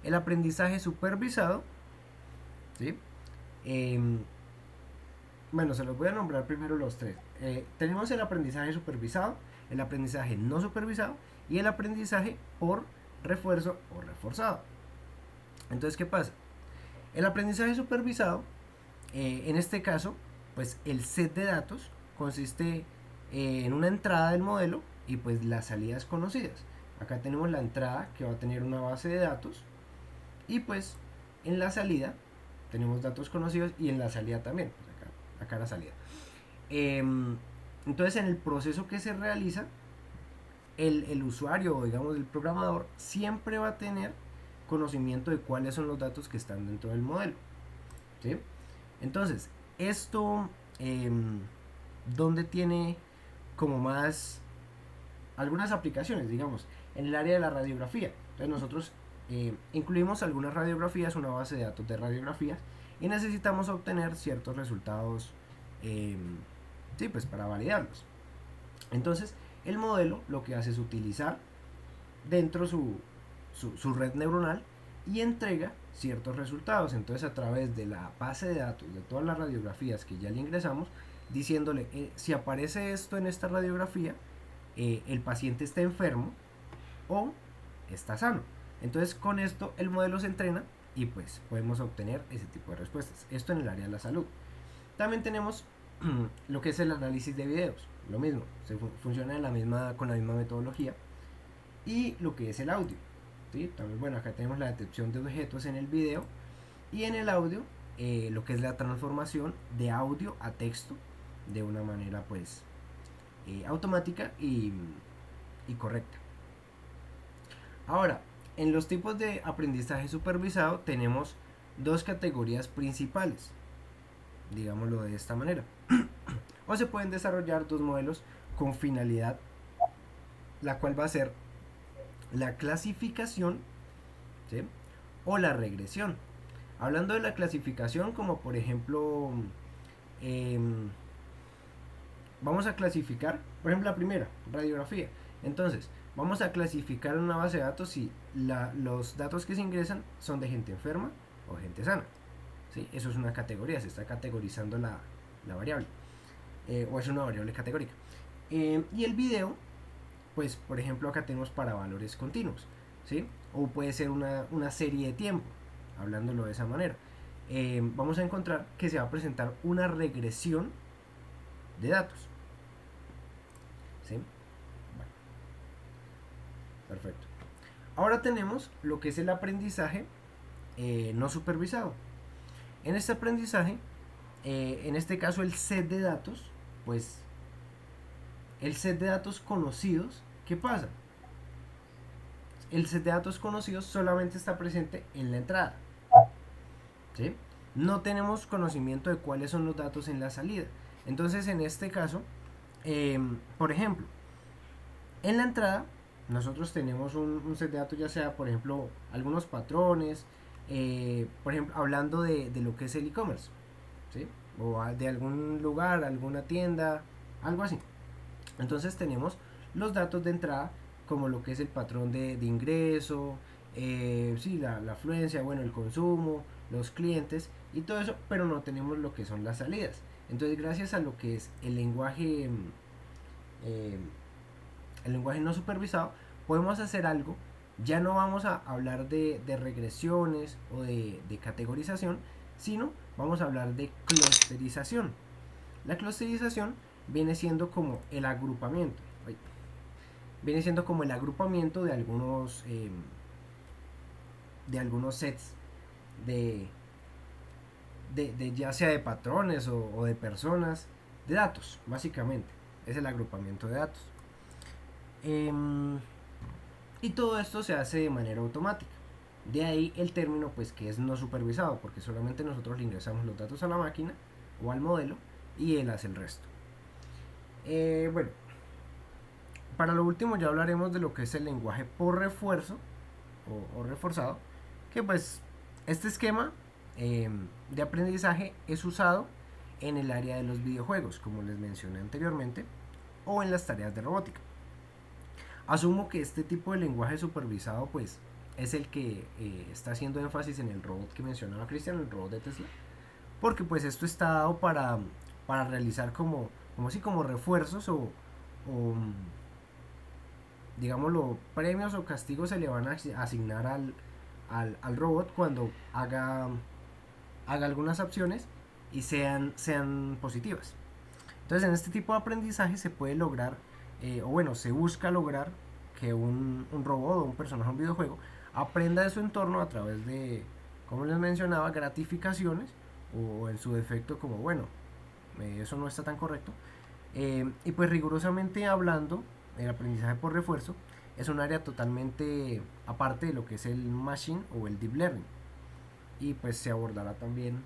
El aprendizaje supervisado, ¿sí? Bueno, se los voy a nombrar primero los 3. Tenemos el aprendizaje supervisado, el aprendizaje no supervisado y el aprendizaje por refuerzo o reforzado. Entonces, ¿qué pasa? El aprendizaje supervisado, en este caso, pues el set de datos consiste en una entrada del modelo y pues las salidas conocidas. Acá tenemos la entrada que va a tener una base de datos y pues en la salida tenemos datos conocidos y en la salida también. Pues acá la salida. Entonces en el proceso que se realiza, el usuario o digamos el programador siempre va a tener conocimiento de cuáles son los datos que están dentro del modelo, ¿sí? Entonces, esto donde tiene como más algunas aplicaciones, digamos, en el área de la radiografía. Entonces nosotros incluimos algunas radiografías, una base de datos de radiografías y necesitamos obtener ciertos resultados, sí, pues para validarlos. Entonces, el modelo lo que hace es utilizar dentro su red neuronal y entrega ciertos resultados. Entonces, a través de la base de datos de todas las radiografías que ya le ingresamos, diciéndole si aparece esto en esta radiografía, el paciente está enfermo o está sano. Entonces, con esto el modelo se entrena y pues podemos obtener ese tipo de respuestas. Esto en el área de la salud. También tenemos lo que es el análisis de videos, lo mismo, funciona con la misma metodología. Y lo que es el audio, ¿sí? También, bueno, acá tenemos la detección de objetos en el video y en el audio lo que es la transformación de audio a texto de una manera pues automática y correcta. Ahora, en los tipos de aprendizaje supervisado tenemos 2 categorías principales, digámoslo de esta manera. O se pueden desarrollar 2 modelos con finalidad, la cual va a ser la clasificación, ¿sí? O la regresión. Hablando de la clasificación, como por ejemplo, vamos a clasificar, por ejemplo, la primera, radiografía. Entonces, vamos a clasificar en una base de datos si los datos que se ingresan son de gente enferma o gente sana, ¿sí? Eso es una categoría, se está categorizando la variable, o es una variable categórica. Y el video, pues por ejemplo acá tenemos para valores continuos, ¿sí? O puede ser una serie de tiempo, hablándolo de esa manera. Vamos a encontrar que se va a presentar una regresión de datos, ¿sí? Bueno, perfecto. Ahora tenemos lo que es el aprendizaje no supervisado. En este aprendizaje, en este caso el set de datos, pues el set de datos conocidos, ¿qué pasa? El set de datos conocidos solamente está presente en la entrada, ¿sí? No tenemos conocimiento de cuáles son los datos en la salida. Entonces, en este caso, por ejemplo, en la entrada nosotros tenemos un set de datos, ya sea, por ejemplo, algunos patrones, por ejemplo, hablando de lo que es el e-commerce, ¿sí? O de algún lugar, alguna tienda, algo así. Entonces tenemos los datos de entrada, como lo que es el patrón de ingreso, sí, la afluencia, bueno, el consumo, los clientes y todo eso, pero no tenemos lo que son las salidas. Entonces, gracias a lo que es eh, el lenguaje no supervisado, podemos hacer algo. Ya no vamos a hablar de regresiones o de categorización, sino vamos a hablar de clusterización. La clusterización viene siendo como el agrupamiento. Viene siendo como el agrupamiento de algunos sets de, ya sea de patrones o de personas, de datos, básicamente. Es el agrupamiento de datos. Y todo esto se hace de manera automática. De ahí el término, pues, que es no supervisado, porque solamente nosotros le ingresamos los datos a la máquina o al modelo y él hace el resto. Bueno, para lo último ya hablaremos de lo que es el lenguaje por refuerzo o reforzado, que pues este esquema de aprendizaje es usado en el área de los videojuegos, como les mencioné anteriormente, o en las tareas de robótica. Asumo que este tipo de lenguaje supervisado pues es el que está haciendo énfasis en el robot que mencionaba Cristian, el robot de Tesla, porque pues esto está dado para realizar como refuerzos o digámoslo, premios o castigos se le van a asignar al robot cuando haga algunas acciones y sean positivas. Entonces, en este tipo de aprendizaje se puede lograr, o bueno, se busca lograr que un robot o un personaje en un videojuego aprenda de su entorno a través de, como les mencionaba, gratificaciones o en su defecto como, bueno, eso no está tan correcto. Y pues rigurosamente hablando, el aprendizaje por refuerzo es un área totalmente aparte de lo que es el machine o el deep learning. Y pues se abordará también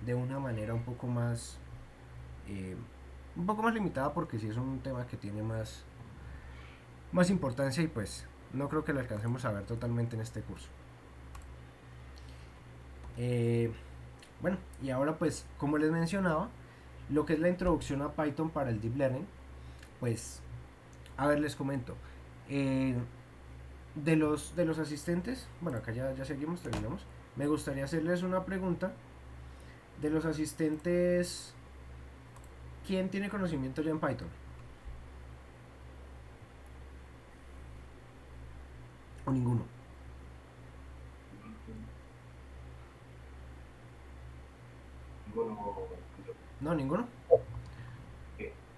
de una manera un poco más limitada, porque sí es un tema que tiene más importancia y pues no creo que lo alcancemos a ver totalmente en este curso. Bueno, y ahora pues como les mencionaba, lo que es la introducción a Python para el Deep Learning, pues a ver, les comento. De los asistentes, bueno, acá ya seguimos, terminamos. Me gustaría hacerles una pregunta. De los asistentes, ¿quién tiene conocimiento ya en Python? ¿O ninguno? ¿No, ninguno?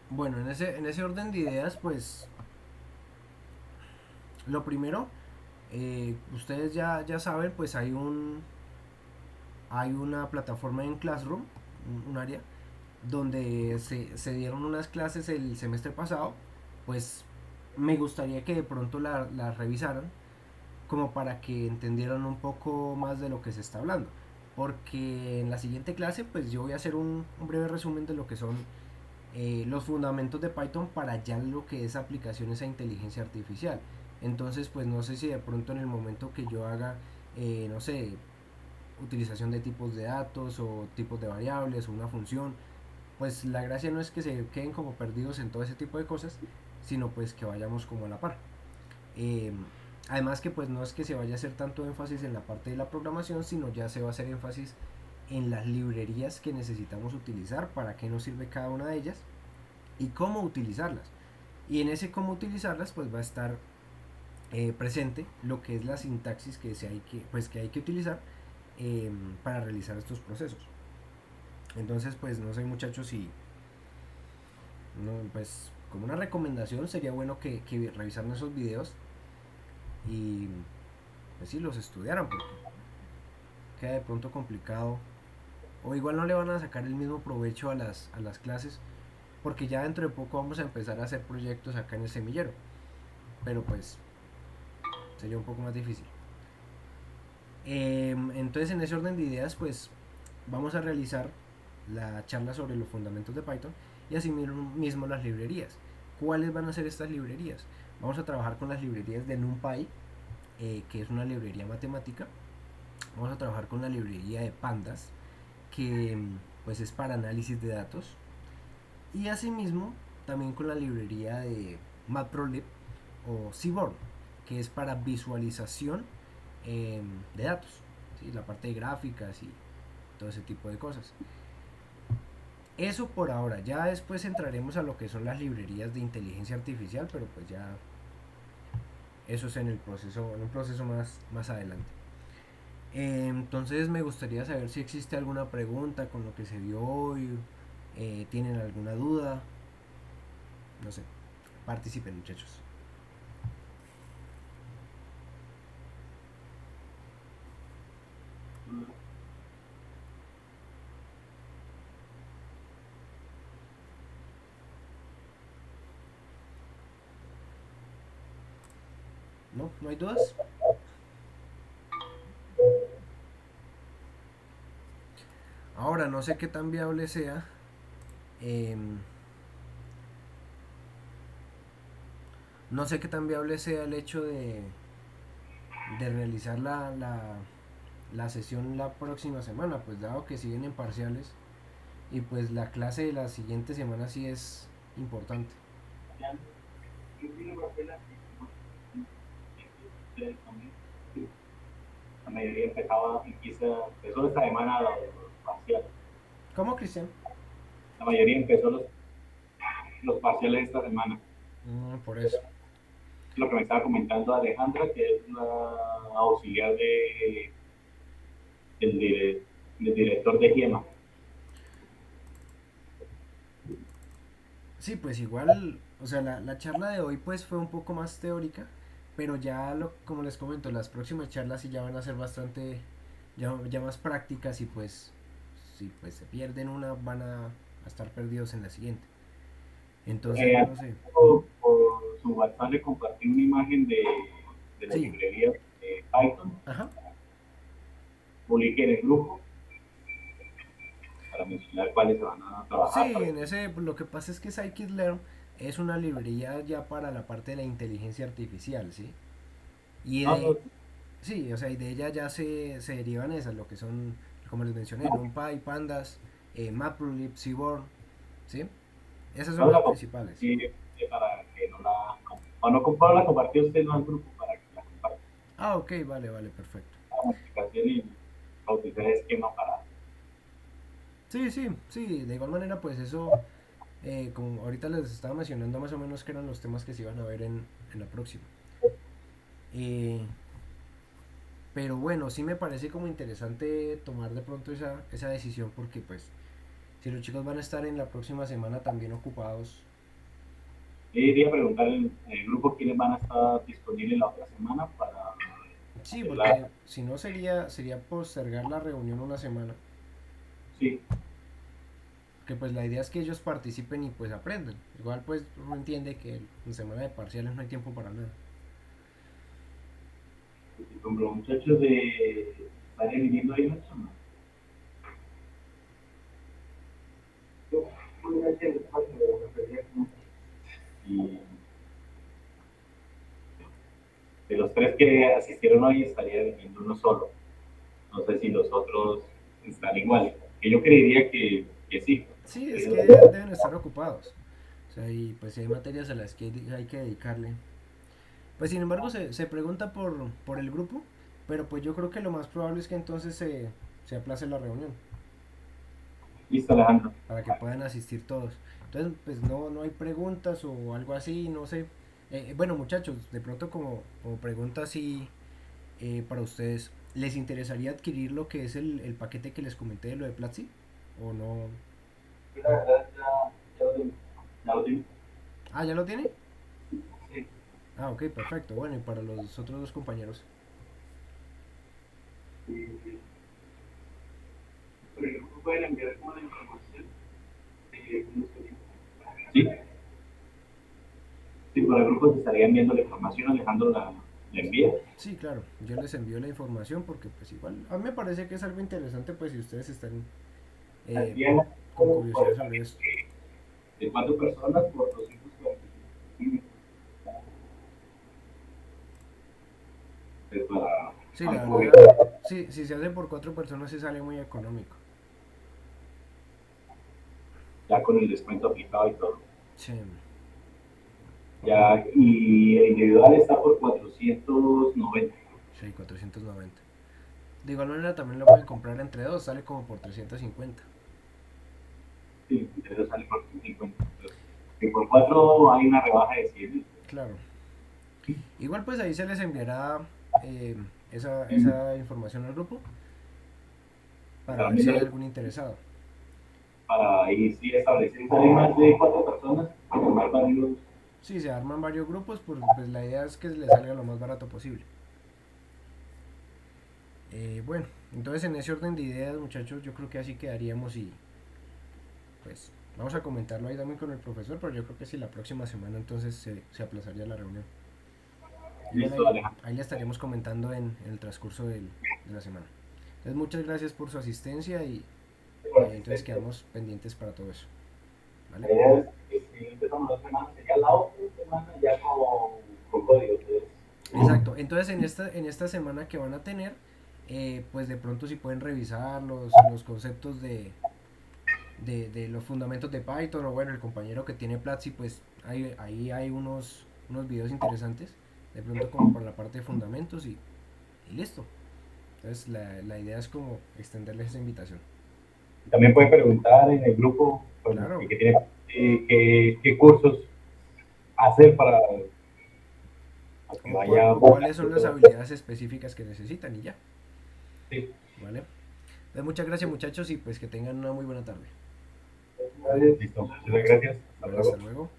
Bueno, en ese orden de ideas, pues lo primero, ustedes ya saben, pues hay una plataforma en Classroom, un área, donde se dieron unas clases el semestre pasado. Pues me gustaría que de pronto la revisaran, como para que entendieran un poco más de lo que se está hablando. Porque en la siguiente clase, pues yo voy a hacer un breve resumen de lo que son los fundamentos de Python para ya lo que es aplicaciones a inteligencia artificial. Entonces, pues no sé si de pronto en el momento que yo haga, no sé, utilización de tipos de datos o tipos de variables o una función, pues la gracia no es que se queden como perdidos en todo ese tipo de cosas, sino pues que vayamos como a la par. Eh, Además que pues no es que se vaya a hacer tanto énfasis en la parte de la programación, sino ya se va a hacer énfasis en las librerías que necesitamos utilizar, para qué nos sirve cada una de ellas y cómo utilizarlas. Y en ese cómo utilizarlas pues va a estar presente lo que es la sintaxis que hay que utilizar para realizar estos procesos. Entonces pues no sé, muchachos, si no, pues como una recomendación sería bueno que revisaran esos videos y pues sí los estudiaran, porque queda de pronto complicado, o igual no le van a sacar el mismo provecho a las clases, porque ya dentro de poco vamos a empezar a hacer proyectos acá en el semillero, pero pues sería un poco más difícil. Entonces, en ese orden de ideas, pues vamos a realizar la charla sobre los fundamentos de Python y así mismo las librerías. ¿Cuáles van a ser estas librerías? Vamos a trabajar con las librerías de NumPy, que es una librería matemática. Vamos a trabajar con la librería de Pandas, que pues es para análisis de datos. Y asimismo también con la librería de Matplotlib o Seaborn, que es para visualización de datos, ¿sí? La parte de gráficas y todo ese tipo de cosas. Eso por ahora, ya después entraremos a lo que son las librerías de inteligencia artificial, pero pues ya eso es en un proceso más adelante. Entonces me gustaría saber si existe alguna pregunta con lo que se vio hoy, tienen alguna duda, no sé, participen muchachos. ¿No? ¿No hay dudas? Ahora, no sé qué tan viable sea. No sé qué tan viable sea el hecho de realizar la sesión la próxima semana, pues dado que siguen en parciales y pues la clase de la siguiente semana sí es importante. La mayoría empezó esta semana los parciales. ¿Cómo, Cristian? La mayoría empezó los parciales esta semana. Por eso. Lo que me estaba comentando Alejandra, que es la auxiliar del director de GIEMA. Sí, pues igual, o sea, la charla de hoy pues fue un poco más teórica, pero ya como les comento, las próximas charlas sí ya van a ser bastante, ya más prácticas y pues si pues se pierden una van a estar perdidos en la siguiente. Entonces, no sé. Por su WhatsApp le compartí una imagen de la Sí, librería de Python, ajá. publiqué en el grupo para mencionar cuáles se van a trabajar. Sí, en ese, lo que pasa es que Scikit-learn es una librería ya para la parte de la inteligencia artificial, ¿sí? Y No, no, de, sí, o sea, y de ella ya se derivan esas, lo que son, como les mencioné, NumPy, Pandas, Matplotlib, Seaborn, ¿sí? Esas son no las la principales. compartí para que no la... O no comparto, la compartí usted no al grupo para que la comparta. Ah, ok, vale, vale, perfecto. La explicación y bautizar el esquema para... Sí, sí, sí, de igual manera, pues eso, como ahorita les estaba mencionando más o menos que eran los temas que se iban a ver en la próxima. Eh, pero bueno, sí me parece como interesante tomar de pronto esa decisión porque pues si los chicos van a estar en la próxima semana también ocupados. Yo iría a preguntar en el grupo quiénes van a estar disponibles la otra semana para Sí, hacerla. porque si no sería postergar la reunión una semana. Sí, Que pues la idea es que ellos participen y pues aprendan. Igual pues uno entiende que en semana de parciales no hay tiempo para nada. con los muchachos de vayan viviendo ahí en la zona. Y de los tres que asistieron hoy estaría viviendo uno solo. No sé si los otros están igual. Que yo creería que sí. Sí, es que deben estar ocupados. O sea, y pues si hay materias a las que hay que dedicarle. Pues sin embargo se pregunta por el grupo, pero pues yo creo que lo más probable es que entonces se aplace la reunión Listo, Alejandro. para que puedan asistir todos. Entonces, pues no hay preguntas o algo así, no sé. Bueno, muchachos, de pronto como pregunta así para ustedes, ¿les interesaría adquirir lo que es el paquete que les comenté de lo de Platzi? ¿O no? La verdad, ya lo tengo. Ya lo tengo. Ah, ¿ya lo tiene? Sí. Ah, ok, perfecto. Bueno, y para los otros dos compañeros. Sí, sí. pueden enviar como la información. Sí, sí, por el grupo te estaría enviando la información, Alejandro la envía. Sí, claro, yo les envío la información porque pues igual, a mí me parece que es algo interesante pues si ustedes están eh, Envían con por curiosidad el sobre esto. de 4 personas por 245. Sí, la Para verdad, sí, si se hace por 4 personas sí sale muy económico. ya con el descuento aplicado y todo. Sí, Ya, y el individual está por 490. sí, 490. De igual manera también lo pueden comprar entre dos, sale como por 350. Sí, entonces sale por 150. Entonces, que por 4 hay una rebaja de 100. Claro. Igual pues ahí se les enviará eh, esa información al grupo para ver si hay algún interesado. Para ahí sí establecer si hay más de 4 personas, formar varios. Sí, se arman varios grupos, pues la idea es que les salga lo más barato posible. Bueno, entonces en ese orden de ideas, muchachos, yo creo que así quedaríamos y pues vamos a comentarlo ahí también con el profesor, pero yo creo que sí la próxima semana entonces se aplazaría la reunión. Igual Listo, Alejandro. ahí le estaríamos comentando en el transcurso de la semana. Entonces muchas gracias por su asistencia y entonces quedamos pendientes para todo eso. ¿Vale? La idea es que si empezamos 2 semanas, sería la otra semana ya con código. Entonces, Exacto, entonces en esta semana que van a tener, pues de pronto si pueden revisar los conceptos de los fundamentos de Python o bueno, el compañero que tiene Platzi, pues ahí hay unos videos interesantes, de pronto como por la parte de fundamentos y listo. Entonces la idea es como extenderles esa invitación. también puede preguntar en el grupo pues, Claro, que tiene qué cursos hacer para que vaya. o cuáles son las habilidades específicas que necesitan y ya, Sí. ¿vale? Entonces muchas gracias muchachos y pues que tengan una muy buena tarde. Listo. Muchas gracias. Hasta Bueno, hasta luego. luego.